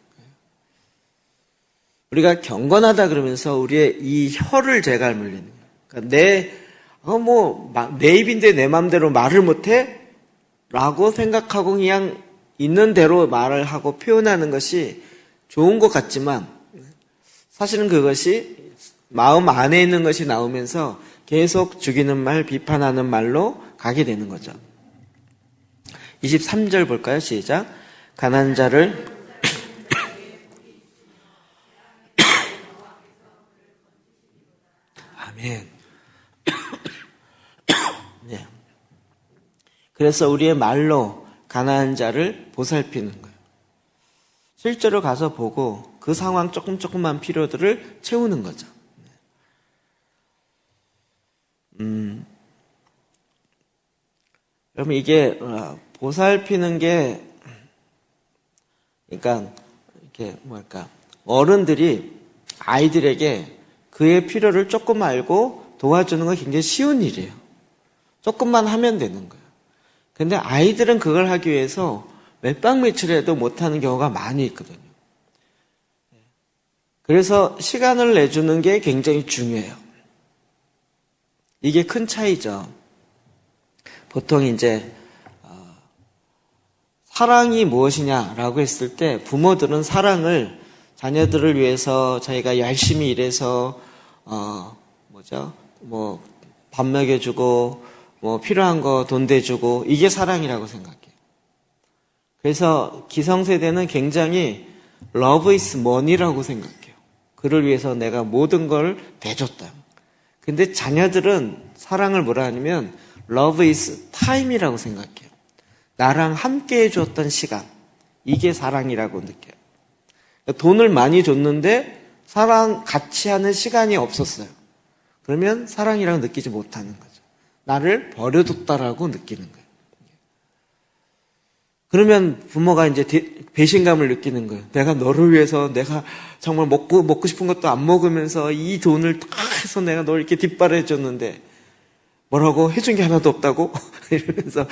우리가 경건하다 그러면서 우리의 이 혀를 재갈 물리는 거예요. 그러니까 내 입인데 내 마음대로 말을 못해? 라고 생각하고 그냥 있는 대로 말을 하고 표현하는 것이 좋은 것 같지만 사실은 그것이 마음 안에 있는 것이 나오면서 계속 죽이는 말, 비판하는 말로 가게 되는 거죠. 23절 볼까요? 시작. 가난한 자를 아멘. 네. 그래서 우리의 말로 가난한 자를 보살피는 거예요. 실제로 가서 보고 그 상황 조금만 필요들을 채우는 거죠. 여러분 이게 보살피는 게 그러니까 이렇게 어른들이 아이들에게 그의 필요를 조금 알고 도와주는 건 굉장히 쉬운 일이에요. 조금만 하면 되는 거예요. 근데 아이들은 그걸 하기 위해서 몇박 며칠해도 못하는 경우가 많이 있거든요. 그래서 시간을 내주는 게 굉장히 중요해요. 이게 큰 차이죠. 보통 이제 사랑이 무엇이냐라고 했을 때 부모들은 사랑을 자녀들을 위해서 자기가 열심히 일해서 밥 먹여주고 필요한 거 돈 대주고 이게 사랑이라고 생각해요. 그래서 기성세대는 굉장히 love is money라고 생각해요. 그를 위해서 내가 모든 걸 대줬다. 근데 자녀들은 사랑을 뭐라 하냐면 love is time이라고 생각해요. 나랑 함께 해줬던 시간. 이게 사랑이라고 느껴요. 돈을 많이 줬는데 사랑 같이 하는 시간이 없었어요. 그러면 사랑이라고 느끼지 못하는 거죠. 나를 버려뒀다라고 느끼는 거예요. 그러면 부모가 이제 배신감을 느끼는 거예요. 내가 너를 위해서 내가 정말 먹고 싶은 것도 안 먹으면서 이 돈을 다 해서 내가 널 이렇게 뒷바라해 줬는데 뭐라고 해준 게 하나도 없다고? 이러면서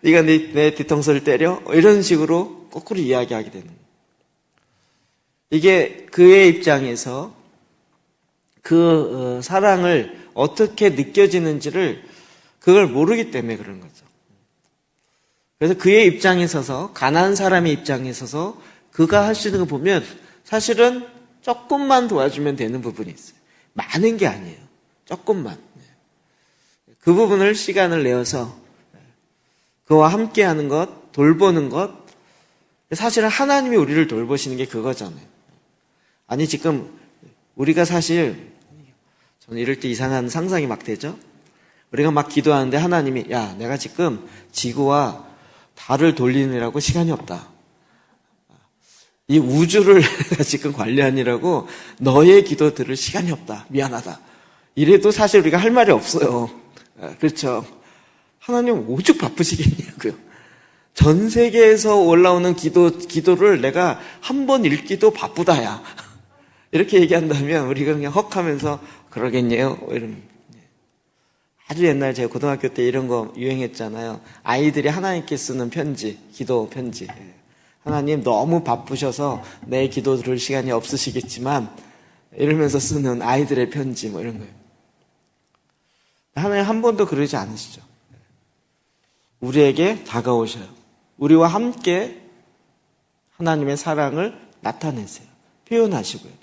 네가 내 뒤통수를 때려? 이런 식으로 거꾸로 이야기하게 되는 거예요. 이게 그의 입장에서 그 사랑을 어떻게 느껴지는지를 그걸 모르기 때문에 그런 거죠. 그래서 그의 입장에 서서 가난한 사람의 입장에 서서 그가 할 수 있는 거 보면 사실은 조금만 도와주면 되는 부분이 있어요. 많은 게 아니에요. 조금만. 그 부분을 시간을 내어서 그와 함께하는 것, 돌보는 것. 사실은 하나님이 우리를 돌보시는 게 그거잖아요. 아니 지금 우리가 사실 저는 이럴 때 이상한 상상이 막 되죠. 우리가 막 기도하는데 하나님이 야 내가 지금 지구와 달을 돌리느라고 시간이 없다. 이 우주를 내가 지금 관리하느라고 너의 기도 들을 시간이 없다. 미안하다. 이래도 사실 우리가 할 말이 없어요. 그렇죠. 하나님 오죽 바쁘시겠냐고요. 전 세계에서 올라오는 기도를 내가 한 번 읽기도 바쁘다야. 이렇게 얘기한다면 우리가 그냥 헉하면서 그러겠네요. 이런. 아주 옛날 제가 고등학교 때 이런 거 유행했잖아요. 아이들이 하나님께 쓰는 편지, 기도 편지. 하나님 너무 바쁘셔서 내 기도 들을 시간이 없으시겠지만 이러면서 쓰는 아이들의 편지 이런 거예요. 하나님 한 번도 그러지 않으시죠. 우리에게 다가오셔요. 우리와 함께 하나님의 사랑을 나타내세요. 표현하시고요.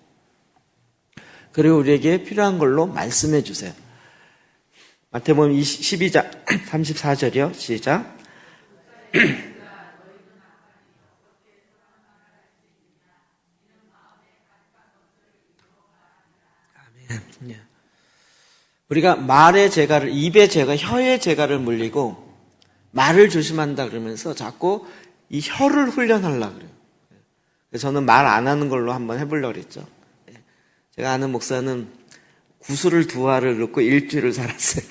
그리고 우리에게 필요한 걸로 말씀해 주세요. 마태복음 12장 34절이요. 시작. 아멘. 우리가 말의 재갈을, 입의 재갈, 혀의 재갈을 물리고 말을 조심한다 그러면서 자꾸 이 혀를 훈련하려고 그래요. 그래서 저는 말 안 하는 걸로 한번 해보려고 그랬죠. 제가 아는 목사는 구슬을 2알을 넣고 일주일을 살았어요.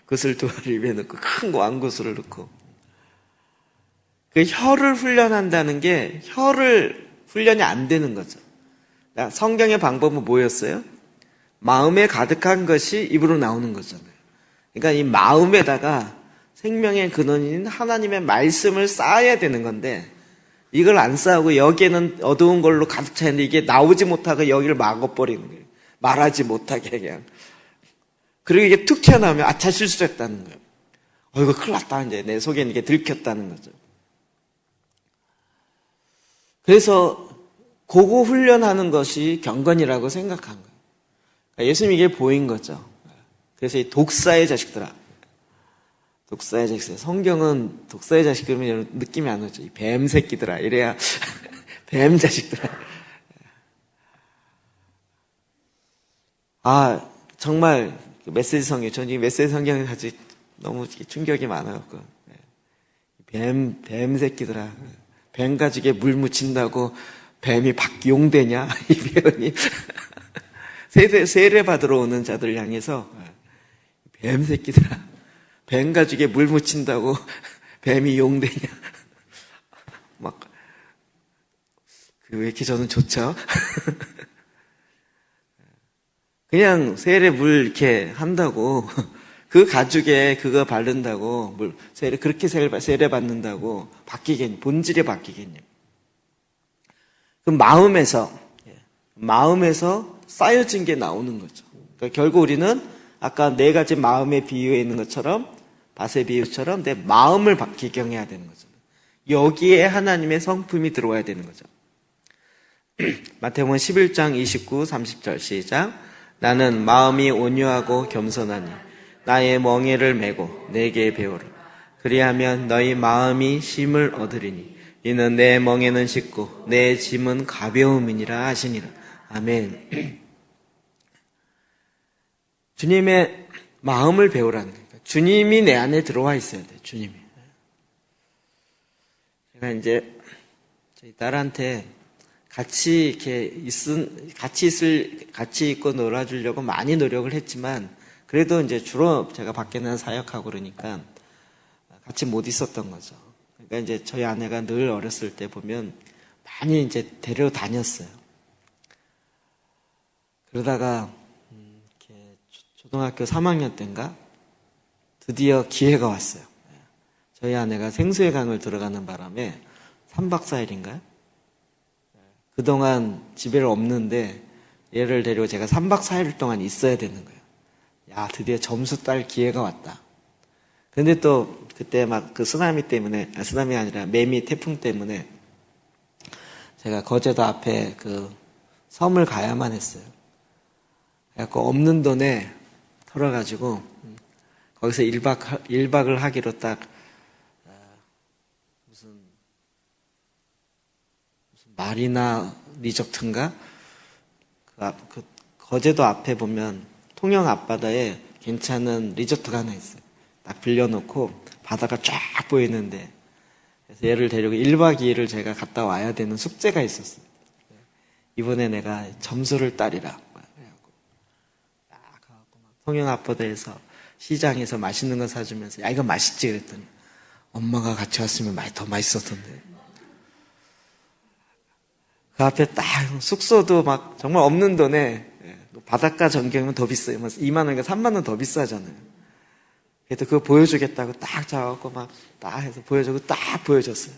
구슬 2알을 입에 넣고 큰 왕구슬을 넣고. 그 혀를 훈련한다는 게 혀를 훈련이 안 되는 거죠. 성경의 방법은 뭐였어요? 마음에 가득한 것이 입으로 나오는 거잖아요. 그러니까 이 마음에다가 생명의 근원인 하나님의 말씀을 쌓아야 되는 건데 이걸 안 쌓고 여기에는 어두운 걸로 가득 차 있는데 이게 나오지 못하고 여기를 막아버리는 거예요. 말하지 못하게 그냥. 그리고 이게 툭 튀어나오면 아차 실수했다는 거예요. 이거 큰일 났다. 이제 내 속에 이게 들켰다는 거죠. 그래서 그거 훈련하는 것이 경건이라고 생각한 거예요. 그러니까 예수님 이게 보인 거죠. 그래서 이 독사의 자식들아. 독사의 자식들. 성경은 독사의 자식 그러면 느낌이 안 오죠. 이 뱀 새끼들아. 이래야 뱀 자식들아. 정말 메시지 성경. 저는 이 메시지 성경이 아직 너무 충격이 많아갖고. 뱀 새끼들아. 뱀 가죽에 물 묻힌다고 뱀이 용되냐? 이 표현이. 세례 받으러 오는 자들 향해서 뱀 새끼들아. 뱀 가죽에 물 묻힌다고 뱀이 용되냐? 왜 이렇게 저는 좋죠? 그냥 세례 물 이렇게 한다고, 그 가죽에 그거 바른다고, 그렇게 세례 받는다고 본질이 바뀌겠냐? 그 마음에서 쌓여진 게 나오는 거죠. 그러니까 결국 우리는 아까 4가지 마음의 비유에 있는 것처럼, 밭의 비유처럼 내 마음을 기경해야 되는 거죠. 여기에 하나님의 성품이 들어와야 되는 거죠. 마태복음 11장 29, 30절 시작. 나는 마음이 온유하고 겸손하니 나의 멍에를 메고 내게 배우라. 그리하면 너희 마음이 쉼을 얻으리니 이는 내 멍에는 쉽고 내 짐은 가벼움이니라 하시니라. 아멘. 주님의 마음을 배우라는 거예요. 주님이 내 안에 들어와 있어야 돼요. 주님이. 제가 이제 저희 딸한테 같이 있고 놀아주려고 많이 노력을 했지만 그래도 이제 주로 제가 밖에 나가 사역하고 그러니까 같이 못 있었던 거죠. 그러니까 이제 저희 아내가 늘 어렸을 때 보면 많이 이제 데려다녔어요. 그러다가 이렇게 초등학교 3학년 때인가 드디어 기회가 왔어요. 저희 아내가 생수의 강을 들어가는 바람에 3박 4일인가요? 그동안 집에를 없는데 얘를 데리고 제가 3박 4일 동안 있어야 되는 거예요. 야, 드디어 점수 딸 기회가 왔다. 근데 또 그때 막 그 쓰나미 아니라 매미 태풍 때문에 제가 거제도 앞에 그 섬을 가야만 했어요. 그래갖고 없는 돈에 털어가지고 거기서 1박을 하기로 딱 무슨 마리나 리조트인가? 그 거제도 앞에 보면 통영 앞바다에 괜찮은 리조트가 하나 있어요. 딱 빌려놓고 바다가 쫙 보이는데 그래서 얘를 데리고 1박 2일을 제가 갔다 와야 되는 숙제가 있었어요. 이번에 내가 점수를 따리라. 통영 앞바다에서 시장에서 맛있는 거 사주면서 야 이거 맛있지 그랬더니 엄마가 같이 왔으면 더 맛있었던데. 그 앞에 딱 숙소도 막 정말 없는 돈에 바닷가 전경이면 더 비싸요. 2만 원인가 3만 원 더 비싸잖아요. 그래도 그거 보여주겠다고 딱 잡아갖고 막 딱 해서 딱 보여줬어요.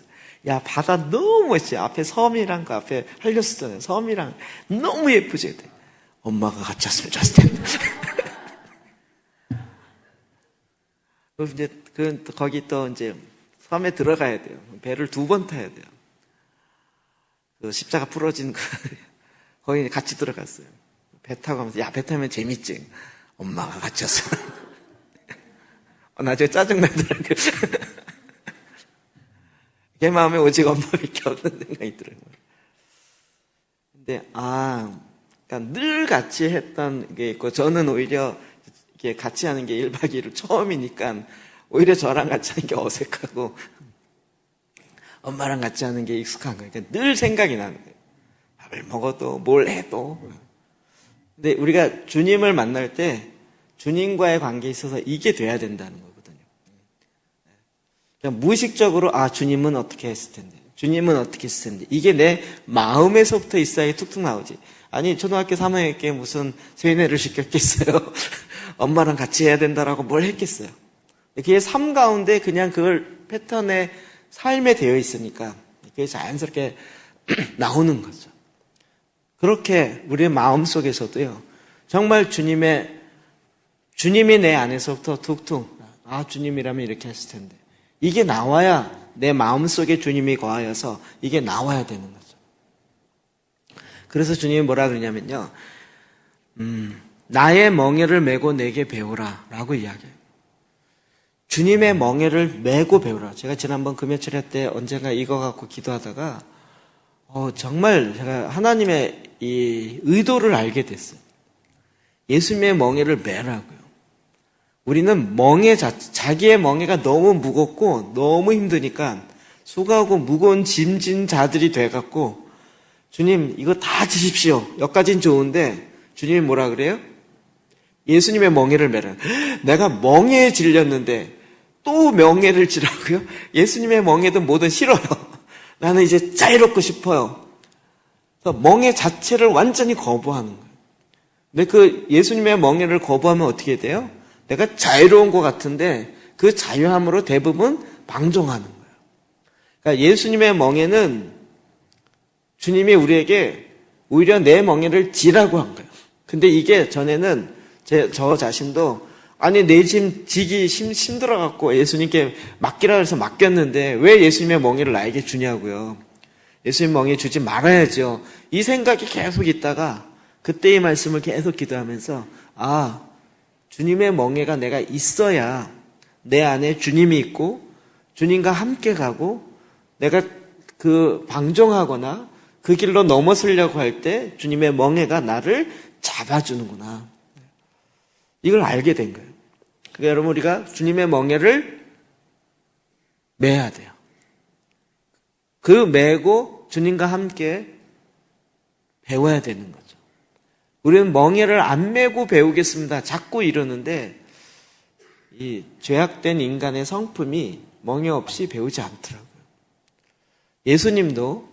야 바다 너무 멋있지. 앞에 섬이랑 그 앞에 한려수잖아요. 섬이랑 너무 예쁘지. 엄마가 같이 왔으면 좋았을 텐데. 그리고 이제 거기 또 이제 섬에 들어가야 돼요. 배를 2번 타야 돼요. 그 십자가 부러진 거 거기 같이 들어갔어요. 배 타고 가면서, 야, 배 타면 재밌지? 엄마가 갇혔어. 나중에 짜증나더라고요. 걔 마음에 오직 엄마밖에 없는 생각이 들어요. 근데, 그러니까 늘 같이 했던 게 있고, 저는 오히려 이게 같이 하는 게 1박 2일 처음이니까, 오히려 저랑 같이 하는 게 어색하고, 엄마랑 같이 하는 게 익숙한 거예요. 그러니까 늘 생각이 나는 거예요. 밥을 먹어도, 뭘 해도. 근데 우리가 주님을 만날 때, 주님과의 관계에 있어서 이게 돼야 된다는 거거든요. 그냥 무의식적으로, 주님은 어떻게 했을 텐데, 주님은 어떻게 했을 텐데, 이게 내 마음에서부터 있어야 툭툭 나오지. 아니, 초등학교 3학년께 무슨 세뇌를 시켰겠어요? 엄마랑 같이 해야 된다라고 뭘 했겠어요? 그게 삶 가운데 그냥 그걸 패턴에 삶에 되어 있으니까, 그게 자연스럽게 나오는 거죠. 그렇게 우리의 마음 속에서도요, 정말 주님이 내 안에서부터 툭툭, 주님이라면 이렇게 했을 텐데, 이게 나와야 내 마음 속에 주님이 거하여서 이게 나와야 되는 거죠. 그래서 주님이 뭐라 그러냐면요, 나의 멍에를 메고 내게 배우라 라고 이야기해요. 주님의 멍에를 메고 배우라. 제가 지난번 금요철회 때 언젠가 이거 갖고 기도하다가 정말 제가 하나님의 이 의도를 알게 됐어요. 예수님의 멍에를 메라고요. 우리는 자기의 멍에가 너무 무겁고 너무 힘드니까 수고하고 무거운 짐진 자들이 돼갖고, 주님 이거 다 지십시오. 여기까지는 좋은데 주님이 뭐라 그래요? 예수님의 멍에를 메라. 내가 멍에에 질렸는데 또 멍에를 지라고요? 예수님의 멍에든 뭐든 싫어요. 나는 이제 자유롭고 싶어요. 그래서 멍에 자체를 완전히 거부하는 거예요. 근데 그 예수님의 멍에를 거부하면 어떻게 돼요? 내가 자유로운 것 같은데 그 자유함으로 대부분 방종하는 거예요. 그러니까 예수님의 멍에는 주님이 우리에게 오히려 내 멍에를 지라고 한 거예요. 근데 이게 전에는 저 자신도 내 짐 지기 힘들어갖고 예수님께 맡기라 해서 맡겼는데 왜 예수님의 멍에를 나에게 주냐고요. 예수님 멍에 주지 말아야죠. 이 생각이 계속 있다가 그때의 말씀을 계속 기도하면서 주님의 멍에가 내가 있어야 내 안에 주님이 있고 주님과 함께 가고 내가 그 방종하거나 그 길로 넘어서려고 할 때 주님의 멍에가 나를 잡아주는구나. 이걸 알게 된 거예요. 그러니까 여러분 우리가 주님의 멍에를 매야 돼요. 그 매고 주님과 함께 배워야 되는 거죠. 우리는 멍에를 안 매고 배우겠습니다. 자꾸 이러는데 이 죄악된 인간의 성품이 멍에 없이 배우지 않더라고요. 예수님도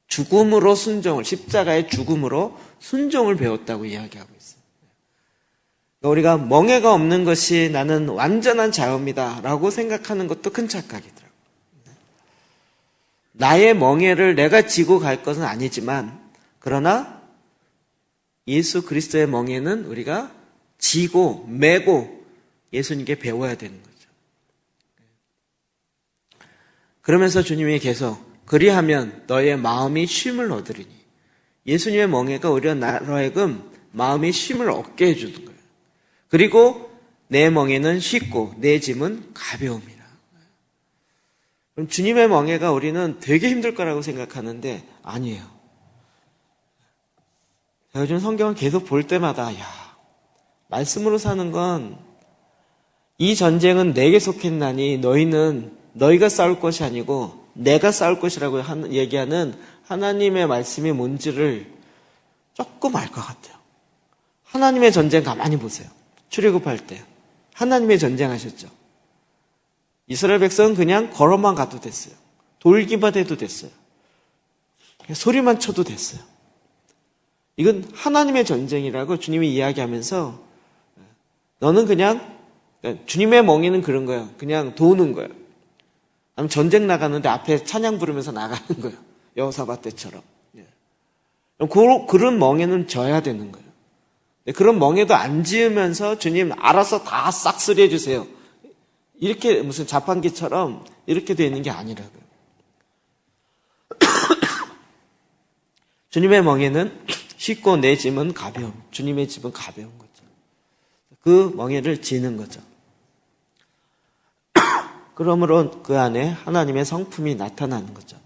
죽음으로 순종을, 십자가의 죽음으로 순종을 배웠다고 이야기하고 있어요. 우리가 멍에가 없는 것이 나는 완전한 자유입니다 라고 생각하는 것도 큰 착각이더라고요. 나의 멍에를 내가 지고 갈 것은 아니지만 그러나 예수 그리스도의 멍에는 우리가 지고 메고 예수님께 배워야 되는 거죠. 그러면서 주님이 계속 그리하면 너의 마음이 쉼을 얻으리니, 예수님의 멍에가 오히려 나로 하여금 마음이 쉼을 얻게 해주는 거예요. 그리고 내 멍에는 쉽고 내 짐은 가벼움이라. 그럼 주님의 멍에가 우리는 되게 힘들 거라고 생각하는데 아니에요. 제가 요즘 성경을 계속 볼 때마다 말씀으로 사는 건 이 전쟁은 내게 속했나니 너희가 싸울 것이 아니고 내가 싸울 것이라고 얘기하는 하나님의 말씀이 뭔지를 조금 알 것 같아요. 하나님의 전쟁 가만히 보세요. 출애굽할 때 하나님의 전쟁하셨죠. 이스라엘 백성은 그냥 걸어만 가도 됐어요. 돌기만 해도 됐어요. 소리만 쳐도 됐어요. 이건 하나님의 전쟁이라고 주님이 이야기하면서 너는 그냥 주님의 멍에는 그런 거예요. 그냥 도는 거예요. 아니면 전쟁 나가는데 앞에 찬양 부르면서 나가는 거예요. 여호사밧 때처럼. 그런 멍에는 져야 되는 거예요. 그런 멍에도 안 지으면서 주님 알아서 다 싹쓸이 해주세요. 이렇게 무슨 자판기처럼 이렇게 되어 있는 게 아니라고요. 주님의 멍에는 쉽고 내 짐은 가벼움. 주님의 짐은 가벼운 거죠. 그 멍에를 지는 거죠. 그러므로 그 안에 하나님의 성품이 나타나는 거죠.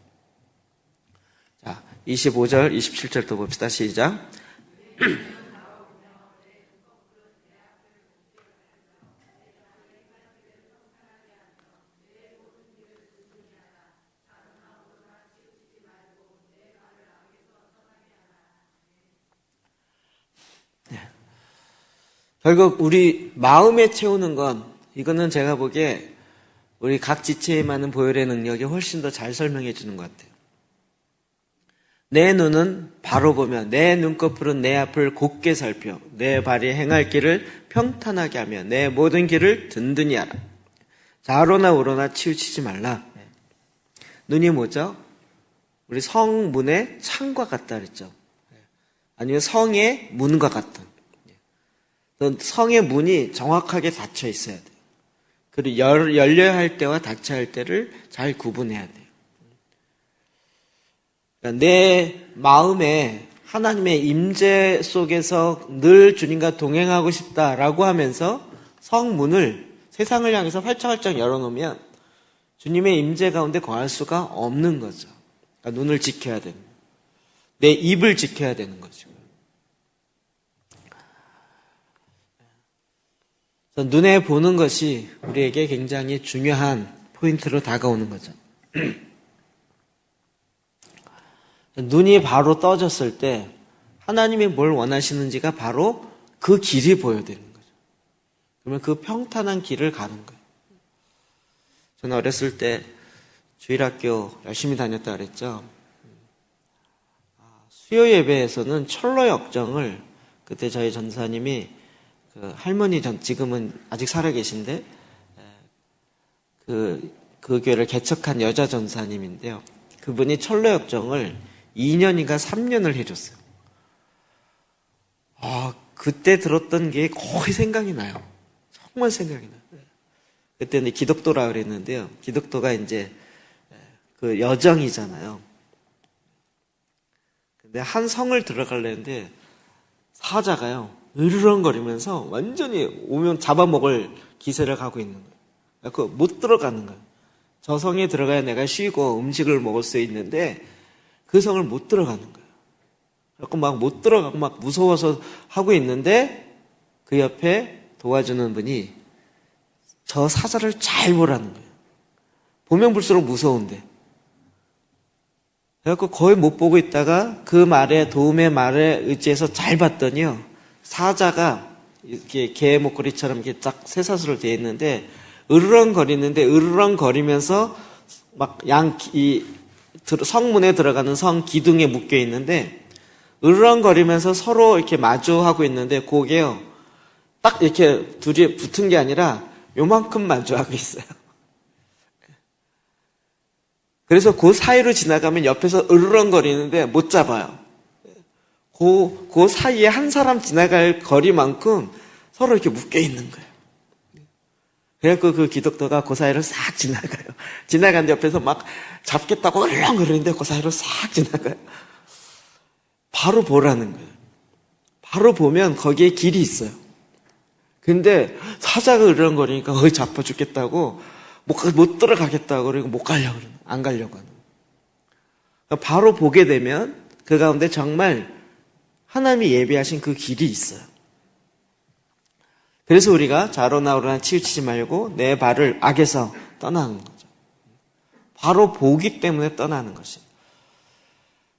자, 25절, 27절도 봅시다. 시작. 결국 우리 마음에 채우는 건, 이거는 제가 보기에 우리 각 지체에 많은 보혈의 능력이 훨씬 더 잘 설명해 주는 것 같아요. 내 눈은 바로 보며 내 눈꺼풀은 내 앞을 곱게 살펴 내 발이 행할 길을 평탄하게 하며 내 모든 길을 든든히 하라. 좌로나 우로나 치우치지 말라. 눈이 뭐죠? 우리 성문의 창과 같다 그랬죠. 아니면 성의 문과 같은. 성의 문이 정확하게 닫혀 있어야 돼요. 그리고 열려야 할 때와 닫혀야 할 때를 잘 구분해야 돼요. 그러니까 내 마음에 하나님의 임재 속에서 늘 주님과 동행하고 싶다라고 하면서 성문을 세상을 향해서 활짝활짝 열어놓으면 주님의 임재 가운데 거할 수가 없는 거죠. 그러니까 눈을 지켜야 되는 거예요. 내 입을 지켜야 되는 거죠. 눈에 보는 것이 우리에게 굉장히 중요한 포인트로 다가오는 거죠. 눈이 바로 떠졌을 때 하나님이 뭘 원하시는지가 바로 그 길이 보여지는 거죠. 그러면 그 평탄한 길을 가는 거예요. 저는 어렸을 때 주일학교 열심히 다녔다 그랬죠. 수요 예배에서는 철로 역정을 그때 저희 전사님이 그 할머니 지금은 아직 살아계신데 그 교회를 개척한 여자 전사님인데요. 그분이 철로 역정을 2년인가 3년을 해줬어요. 그때 들었던 게 거의 생각이 나요. 정말 생각이 나요. 그때는 기독도라 그랬는데요. 기독도가 이제 그 여정이잖아요. 근데 한 성을 들어가려는데 사자가요. 으르렁거리면서 완전히 오면 잡아먹을 기세를 가고 있는 거예요. 못 들어가는 거예요. 저 성에 들어가야 내가 쉬고 음식을 먹을 수 있는데 그 성을 못 들어가는 거예요. 그래서 막 못 들어가고 막 무서워서 하고 있는데 그 옆에 도와주는 분이 저 사자를 잘 보라는 거예요. 보면 볼수록 무서운데. 그래서 거의 못 보고 있다가 그 말에 도움의 말에 의지해서 잘 봤더니요. 사자가 이렇게 개 목걸이처럼 이렇게 딱 쇠사슬로 되어 있는데 으르렁거리는데 으르렁거리면서 막 성문에 들어가는 성 기둥에 묶여 있는데 으르렁거리면서 서로 이렇게 마주하고 있는데 그게요 딱 이렇게 둘이 붙은 게 아니라 요만큼 마주하고 있어요. 그래서 그 사이로 지나가면 옆에서 으르렁거리는데 못 잡아요. 그 사이에 한 사람 지나갈 거리만큼 서로 이렇게 묶여 있는 거예요. 그래서 그 기독도가 그 사이를 싹 지나가요. 지나가는데 옆에서 막 잡겠다고 으르렁거리는데 그 사이로 싹 지나가요. 바로 보라는 거예요. 바로 보면 거기에 길이 있어요. 근데 사자가 으르렁거리니까 거기 잡아 죽겠다고 못 들어가겠다고 그러고 못 가려고 그러는 안 가려고 하는 거예요. 바로 보게 되면 그 가운데 정말 하나님이 예비하신 그 길이 있어요. 그래서 우리가 좌로나 우로나 치우치지 말고 내 발을 악에서 떠나는 거죠. 바로 보기 때문에 떠나는 것이에요.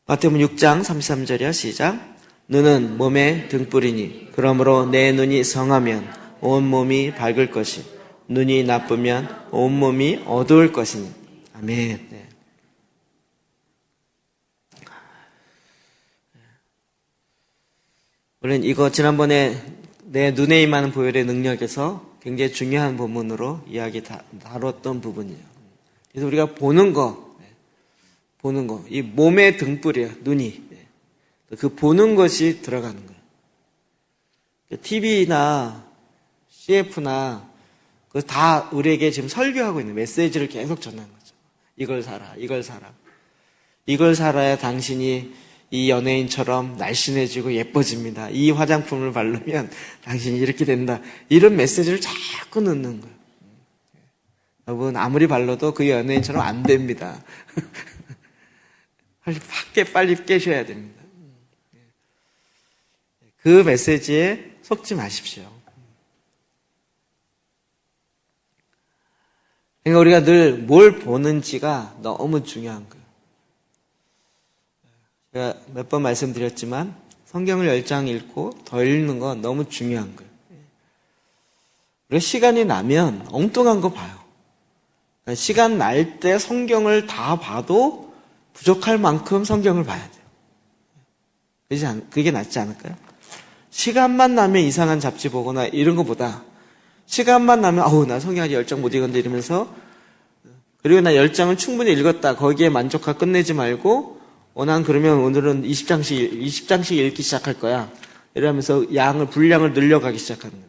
마태복음 6장 33절이야. 시작. 눈은 몸의 등불이니 그러므로 내 눈이 성하면 온몸이 밝을 것이 눈이 나쁘면 온몸이 어두울 것이니. 아멘. 네. 물론 이거 지난번에 내 눈에 임하는 보혈의 능력에서 굉장히 중요한 부분으로 이야기 다뤘던 부분이에요. 그래서 우리가 보는 거, 이 몸의 등불이에요. 눈이. 그 보는 것이 들어가는 거예요. TV나 CF나 그 다 우리에게 지금 설교하고 있는 메시지를 계속 전하는 거죠. 이걸 사라, 이걸 사라. 이걸 살아야 당신이 이 연예인처럼 날씬해지고 예뻐집니다. 이 화장품을 바르면 당신이 이렇게 된다. 이런 메시지를 자꾸 넣는 거예요. 여러분, 아무리 발라도 그 연예인처럼 안 됩니다. 빨리 깨셔야 됩니다. 그 메시지에 속지 마십시오. 그러니까 우리가 늘 뭘 보는지가 너무 중요한 거예요. 제가 몇 번 말씀드렸지만 성경을 10장 읽고 더 읽는 건 너무 중요한 거예요. 우리가 시간이 나면 엉뚱한 거 봐요. 시간 날 때 성경을 다 봐도 부족할 만큼 성경을 봐야 돼요. 그게 낫지 않을까요? 시간만 나면 이상한 잡지 보거나 이런 것보다 시간만 나면 나 성경 아직 10장 못 읽었는데 이러면서, 그리고 나 10장을 충분히 읽었다 거기에 만족하고 끝내지 말고 난 그러면 오늘은 20장씩 읽기 시작할 거야 이러면서 분량을 늘려가기 시작하는 거예요.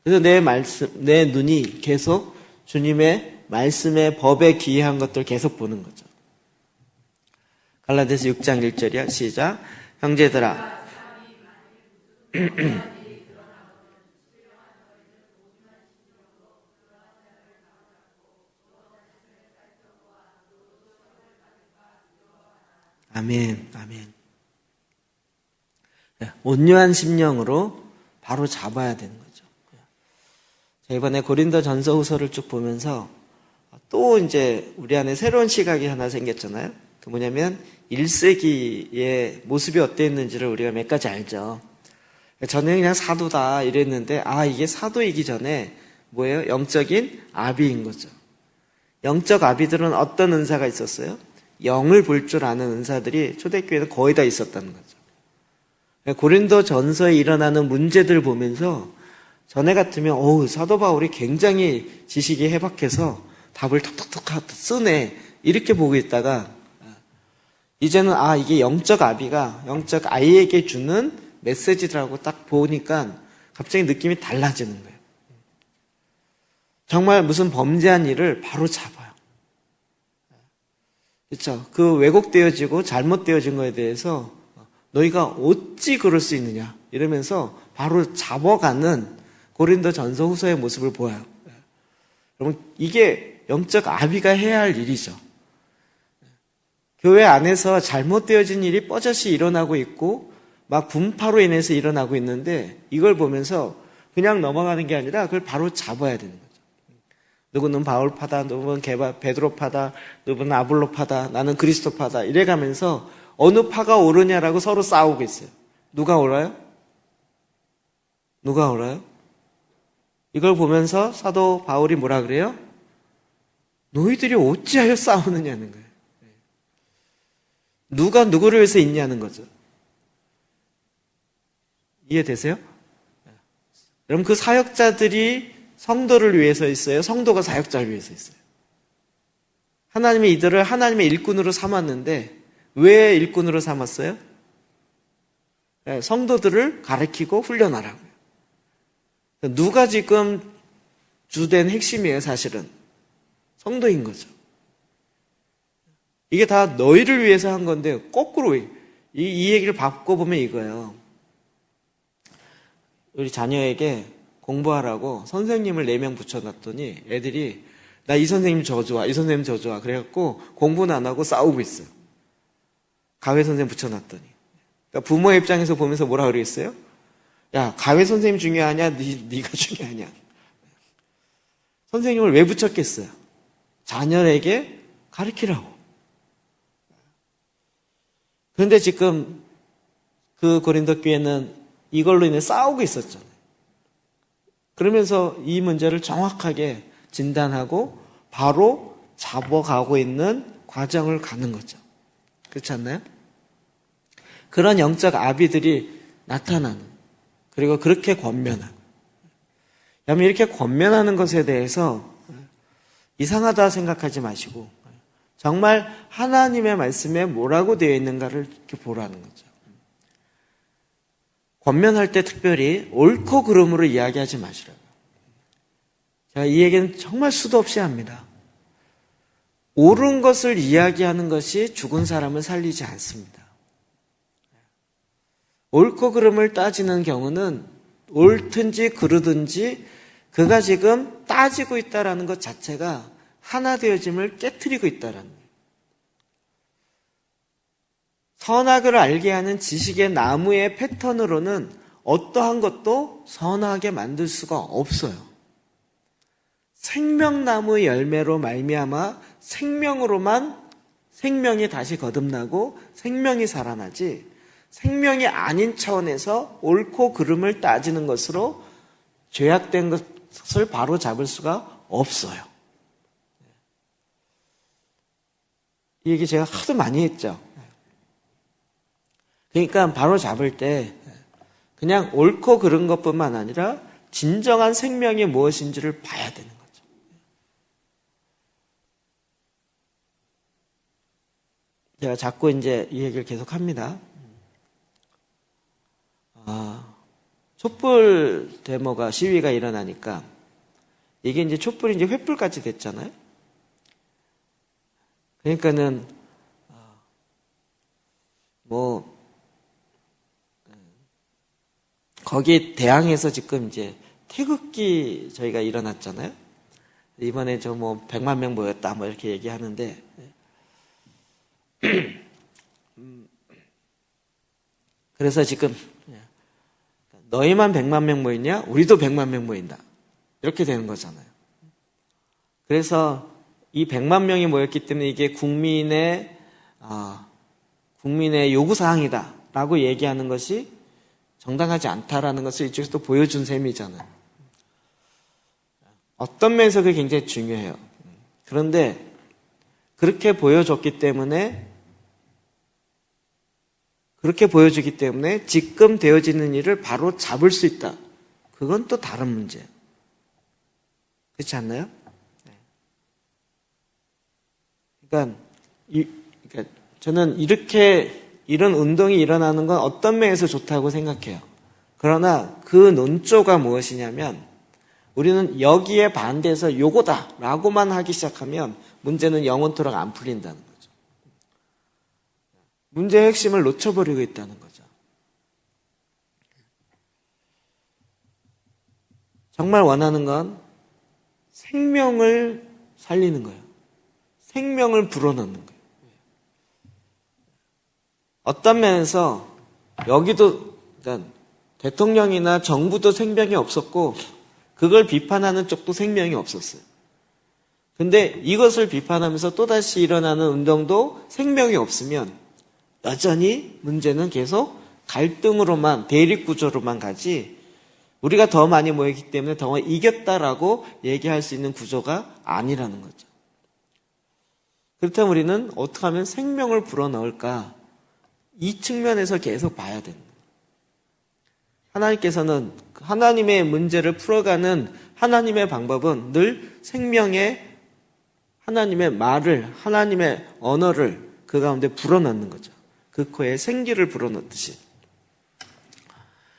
그래서 내 눈이 계속 주님의 말씀의 법에 기이한 것들 계속 보는 거죠. 갈라디아서 6장 1절이야. 시작. 형제들아. 아멘, 아멘. 온유한 심령으로 바로 잡아야 되는 거죠. 자, 이번에 고린도 전서 후서를 쭉 보면서 또 이제 우리 안에 새로운 시각이 하나 생겼잖아요. 그 뭐냐면 1세기의 모습이 어땠는지를 우리가 몇 가지 알죠. 저는 그냥 사도다 이랬는데 이게 사도이기 전에 뭐예요? 영적인 아비인 거죠. 영적 아비들은 어떤 은사가 있었어요? 영을 볼 줄 아는 은사들이 초대교회는 거의 다 있었다는 거죠. 고린도 전서에 일어나는 문제들을 보면서 전에 같으면 사도 바울이 굉장히 지식이 해박해서 답을 톡톡톡 쓰네 이렇게 보고 있다가 이제는 이게 영적 아비가 영적 아이에게 주는 메시지라고 딱 보니까 갑자기 느낌이 달라지는 거예요. 정말 무슨 범죄한 일을 바로 잡아요. 그렇죠? 그 왜곡되어지고 잘못되어진 거에 대해서 너희가 어찌 그럴 수 있느냐 이러면서 바로 잡아가는 고린도 전서 후서의 모습을 보여요. 여러분, 이게 영적 아비가 해야 할 일이죠. 교회 안에서 잘못되어진 일이 뻐젓이 일어나고 있고 막 분파로 인해서 일어나고 있는데 이걸 보면서 그냥 넘어가는 게 아니라 그걸 바로 잡아야 되는 거죠. 누구는 바울파다, 누구는 베드로파다, 누구는 아볼로파다, 나는 그리스도파다 이래가면서 어느 파가 옳으냐라고 서로 싸우고 있어요. 누가 옳아요? 누가 옳아요? 이걸 보면서 사도 바울이 뭐라 그래요? 너희들이 어찌하여 싸우느냐는 거예요. 누가 누구를 위해서 있냐는 거죠. 이해되세요? 여러분, 그 사역자들이 성도를 위해서 있어요? 성도가 사역자를 위해서 있어요? 하나님이 이들을 하나님의 일꾼으로 삼았는데 왜 일꾼으로 삼았어요? 성도들을 가르치고 훈련하라고요. 누가 지금 주된 핵심이에요, 사실은? 성도인 거죠. 이게 다 너희를 위해서 한 건데 거꾸로 이 얘기를 바꿔보면 이거예요. 우리 자녀에게 공부하라고 선생님을 4명 붙여놨더니 애들이 나 이 선생님 저 좋아, 이 선생님 저 좋아 그래갖고 공부는 안 하고 싸우고 있어요. 가회 선생님 붙여놨더니. 그러니까 부모의 입장에서 보면서 뭐라 그러겠어요? 야, 가회 선생님 중요하냐? 네가 중요하냐? 선생님을 왜 붙였겠어요? 자녀에게 가르치라고. 그런데 지금 그 고린도 교회는 이걸로 인해 싸우고 있었잖아요. 그러면서 이 문제를 정확하게 진단하고 바로 잡아가고 있는 과정을 가는 거죠. 그렇지 않나요? 그런 영적 아비들이 나타나는, 그리고 그렇게 권면하고. 여러분, 이렇게 권면하는 것에 대해서 이상하다 생각하지 마시고 정말 하나님의 말씀에 뭐라고 되어 있는가를 이렇게 보라는 거죠. 권면할 때 특별히 옳고 그름으로 이야기하지 마시라고요. 제가 이 얘기는 정말 수도 없이 합니다. 옳은 것을 이야기하는 것이 죽은 사람을 살리지 않습니다. 옳고 그름을 따지는 경우는 옳든지 그르든지 그가 지금 따지고 있다는 것 자체가 하나 되어짐을 깨트리고 있다는 거예요. 선악을 알게 하는 지식의 나무의 패턴으로는 어떠한 것도 선하게 만들 수가 없어요. 생명나무 열매로 말미암아 생명으로만 생명이 다시 거듭나고 생명이 살아나지, 생명이 아닌 차원에서 옳고 그름을 따지는 것으로 죄악된 것을 바로 잡을 수가 없어요. 이 얘기 제가 하도 많이 했죠. 그러니까 바로 잡을 때 그냥 옳고 그른 것뿐만 아니라 진정한 생명이 무엇인지를 봐야 되는 거죠. 제가 자꾸 이제 이 얘기를 계속 합니다. 촛불 데모가 시위가 일어나니까 이게 이제 촛불이 이제 횃불같이 됐잖아요. 그러니까는 거기 대항해서 지금 이제 태극기 저희가 일어났잖아요. 이번에 100만 명 모였다 이렇게 얘기하는데 그래서 지금 너희만 100만 명 모이냐? 우리도 100만 명 모인다. 이렇게 되는 거잖아요. 그래서 이 100만 명이 모였기 때문에 이게 국민의 요구사항이다 라고 얘기하는 것이 정당하지 않다라는 것을 이쪽에서 또 보여준 셈이잖아요. 어떤 면에서 그게 굉장히 중요해요. 그런데 그렇게 보여주기 때문에 지금 되어지는 일을 바로 잡을 수 있다. 그건 또 다른 문제예요. 그렇지 않나요? 그러니까 저는 이런 운동이 일어나는 건 어떤 면에서 좋다고 생각해요. 그러나 그 논조가 무엇이냐면 우리는 여기에 반대해서 요거다 라고만 하기 시작하면 문제는 영원토록 안 풀린다는 거죠. 문제의 핵심을 놓쳐버리고 있다는 거죠. 정말 원하는 건 생명을 살리는 거예요. 생명을 불어넣는 거예요. 어떤 면에서 여기도 그러니까 대통령이나 정부도 생명이 없었고 그걸 비판하는 쪽도 생명이 없었어요. 근데 이것을 비판하면서 또다시 일어나는 운동도 생명이 없으면 여전히 문제는 계속 갈등으로만, 대립구조로만 가지 우리가 더 많이 모이기 때문에 더 이겼다라고 얘기할 수 있는 구조가 아니라는 거죠. 그렇다면 우리는 어떻게 하면 생명을 불어넣을까? 이 측면에서 계속 봐야 됩니다. 하나님께서는 하나님의 문제를 풀어가는 하나님의 방법은 늘 하나님의 말을, 하나님의 언어를 그 가운데 불어넣는 거죠. 그 코에 생기를 불어넣듯이.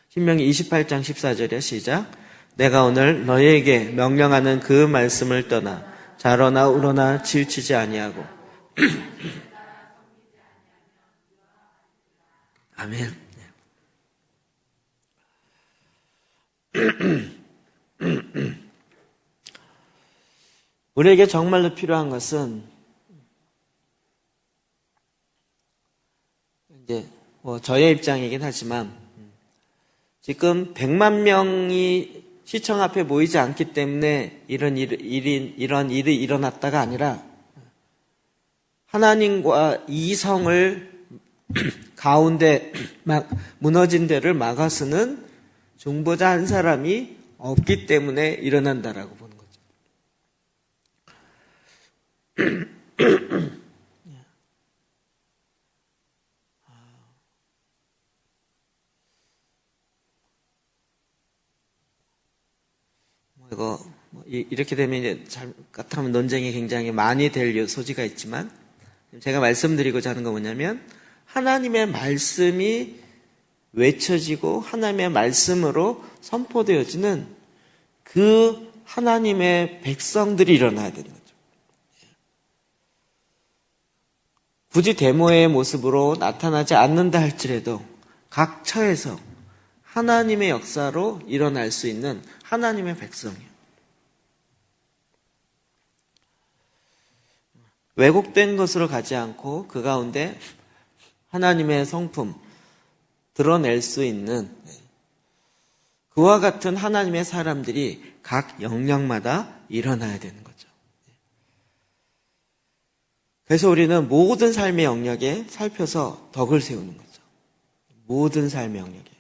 신명기 28장 14절에 시작. 내가 오늘 너희에게 명령하는 그 말씀을 떠나 자러나 우러나 치우치지 아니하고 아멘. 우리에게 정말로 필요한 것은 이제 저의 입장이긴 하지만 지금 100만 명이 시청 앞에 모이지 않기 때문에 이런 일이 일어났다가 아니라 하나님과 이성을 가운데 무너진 데를 막아서는 중보자 한 사람이 없기 때문에 일어난다라고 보는 거죠. 이렇게 되면 이제 잘못하면 논쟁이 굉장히 많이 될 소지가 있지만 제가 말씀드리고자 하는 건 뭐냐면 하나님의 말씀이 외쳐지고 하나님의 말씀으로 선포되어지는 그 하나님의 백성들이 일어나야 되는 거죠. 굳이 데모의 모습으로 나타나지 않는다 할지라도 각 처에서 하나님의 역사로 일어날 수 있는 하나님의 백성이에요. 왜곡된 것으로 가지 않고 그 가운데 하나님의 성품 드러낼 수 있는 그와 같은 하나님의 사람들이 각 영역마다 일어나야 되는 거죠. 그래서 우리는 모든 삶의 영역에 살펴서 덕을 세우는 거죠. 모든 삶의 영역에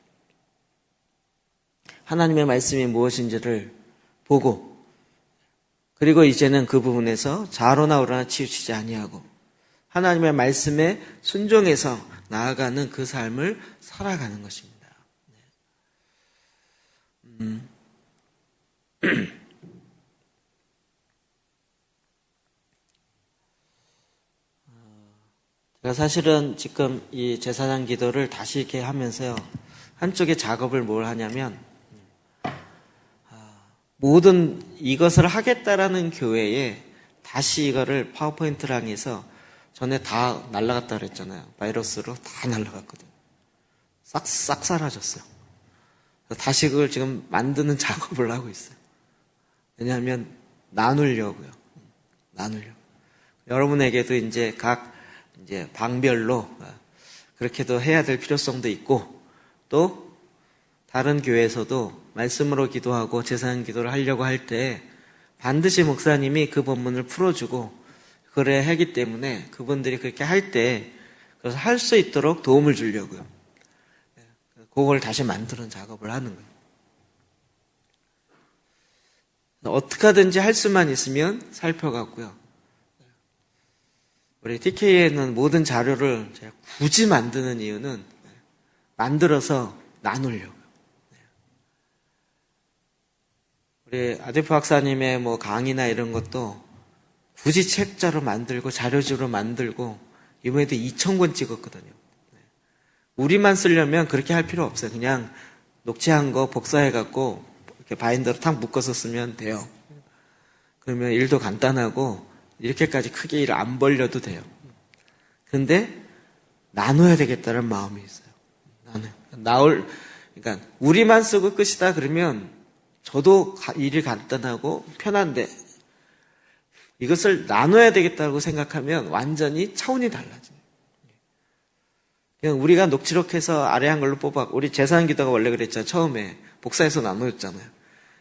하나님의 말씀이 무엇인지를 보고, 그리고 이제는 그 부분에서 좌로나 우로나 치우치지 아니하고 하나님의 말씀에 순종해서 나아가는 그 삶을 살아가는 것입니다. 제가 사실은 지금 이 제사장 기도를 다시 이렇게 하면서요, 한쪽에 작업을 뭘 하냐면, 모든 이것을 하겠다라는 교회에 다시 이거를 파워포인트랑해서 전에 다 날라갔다 그랬잖아요. 바이러스로 다 날라갔거든요. 싹 사라졌어요. 다시 그걸 지금 만드는 작업을 하고 있어요. 왜냐하면 나누려고요. 여러분에게도 이제 각 방별로 그렇게도 해야 될 필요성도 있고, 또 다른 교회에서도 말씀으로 기도하고 제사장 기도를 하려고 할 때 반드시 목사님이 그 본문을 풀어주고 그래야 하기 때문에 그분들이 그렇게 할 때 그래서 할 수 있도록 도움을 주려고요. 그걸 다시 만드는 작업을 하는 거예요. 어떻게 하든지 할 수만 있으면 살펴갔고요. 우리 TK에는 모든 자료를 제가 굳이 만드는 이유는 만들어서 나누려고요. 우리 아데프 박사님의 뭐 강의나 이런 것도 굳이 책자로 만들고 자료주로 만들고 이번에도 2,000권 찍었거든요. 우리만 쓰려면 그렇게 할 필요 없어요. 그냥 녹취한 거 복사해갖고 이렇게 바인더로 탁 묶어서 쓰면 돼요. 그러면 일도 간단하고 이렇게까지 크게 일 안 벌려도 돼요. 근데 나눠야 되겠다는 마음이 있어요. 그러니까 우리만 쓰고 끝이다 그러면 저도 일이 간단하고 편한데 이것을 나눠야 되겠다고 생각하면 완전히 차원이 달라져요. 그냥 우리가 녹취록해서 아래 한 걸로 뽑아, 우리 제사장 기도가 원래 그랬잖아요. 처음에 복사해서 나누었잖아요.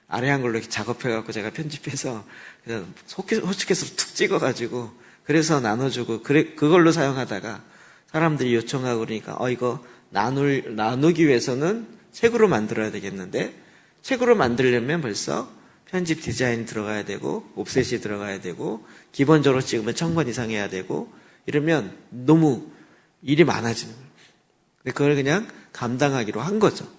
아래 한 걸로 이렇게 작업해갖고 제가 편집해서 그냥 호축해서 툭 찍어가지고 그래서 나눠주고 그걸로 사용하다가 사람들이 요청하고 그러니까 이거 나누기 위해서는 책으로 만들어야 되겠는데, 책으로 만들려면 벌써 편집 디자인 들어가야 되고 옵셋이 들어가야 되고 기본적으로 찍으면 1,000권 이상 해야 되고 이러면 너무 일이 많아지는 거예요. 근데 그걸 그냥 감당하기로 한 거죠.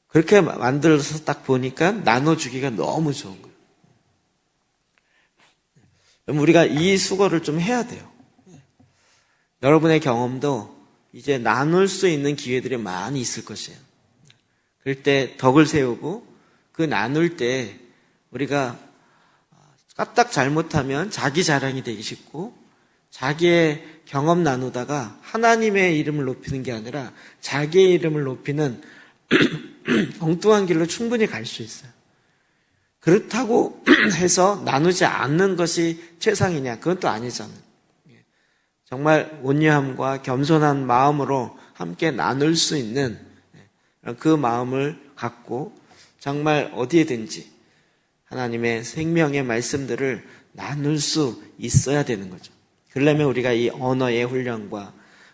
그렇게 만들어서 딱 보니까 나눠주기가 너무 좋은 거예요. 그럼 우리가 이 수고를 좀 해야 돼요. 여러분의 경험도 이제 나눌 수 있는 기회들이 많이 있을 것이에요. 그럴 때 덕을 세우고 그 나눌 때 우리가 까딱 잘못하면 자기 자랑이 되기 쉽고, 자기의 경험 나누다가 하나님의 이름을 높이는 게 아니라 자기의 이름을 높이는 엉뚱한 길로 충분히 갈 수 있어요. 그렇다고 해서 나누지 않는 것이 최상이냐? 그건 또 아니잖아요. 정말 온유함과 겸손한 마음으로 함께 나눌 수 있는 그 마음을 갖고 정말 어디에든지 하나님의 생명의 말씀들을 나눌 수 있어야 되는 거죠. 그러려면 우리가 이 언어의 훈련과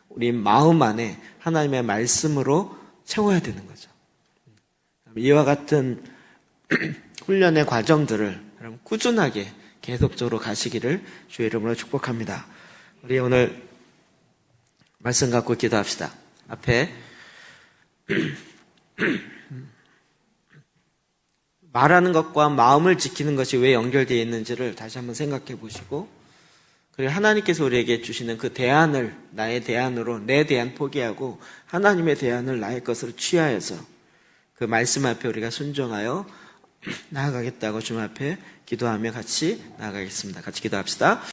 우리 마음 안에 하나님의 말씀으로 채워야 되는 거죠. 이와 같은 훈련의 과정들을 꾸준하게 계속적으로 가시기를 주의 이름으로 축복합니다. 우리 오늘 말씀 갖고 기도합시다. 앞에 말하는 것과 마음을 지키는 것이 왜 연결되어 있는지를 다시 한번 생각해 보시고, 그리고 하나님께서 우리에게 주시는 그 대안을 나의 대안으로 내 대안 포기하고 하나님의 대안을 나의 것으로 취하여서 그 말씀 앞에 우리가 순종하여 나아가겠다고 주님 앞에 기도하며 같이 나아가겠습니다. 같이 기도합시다.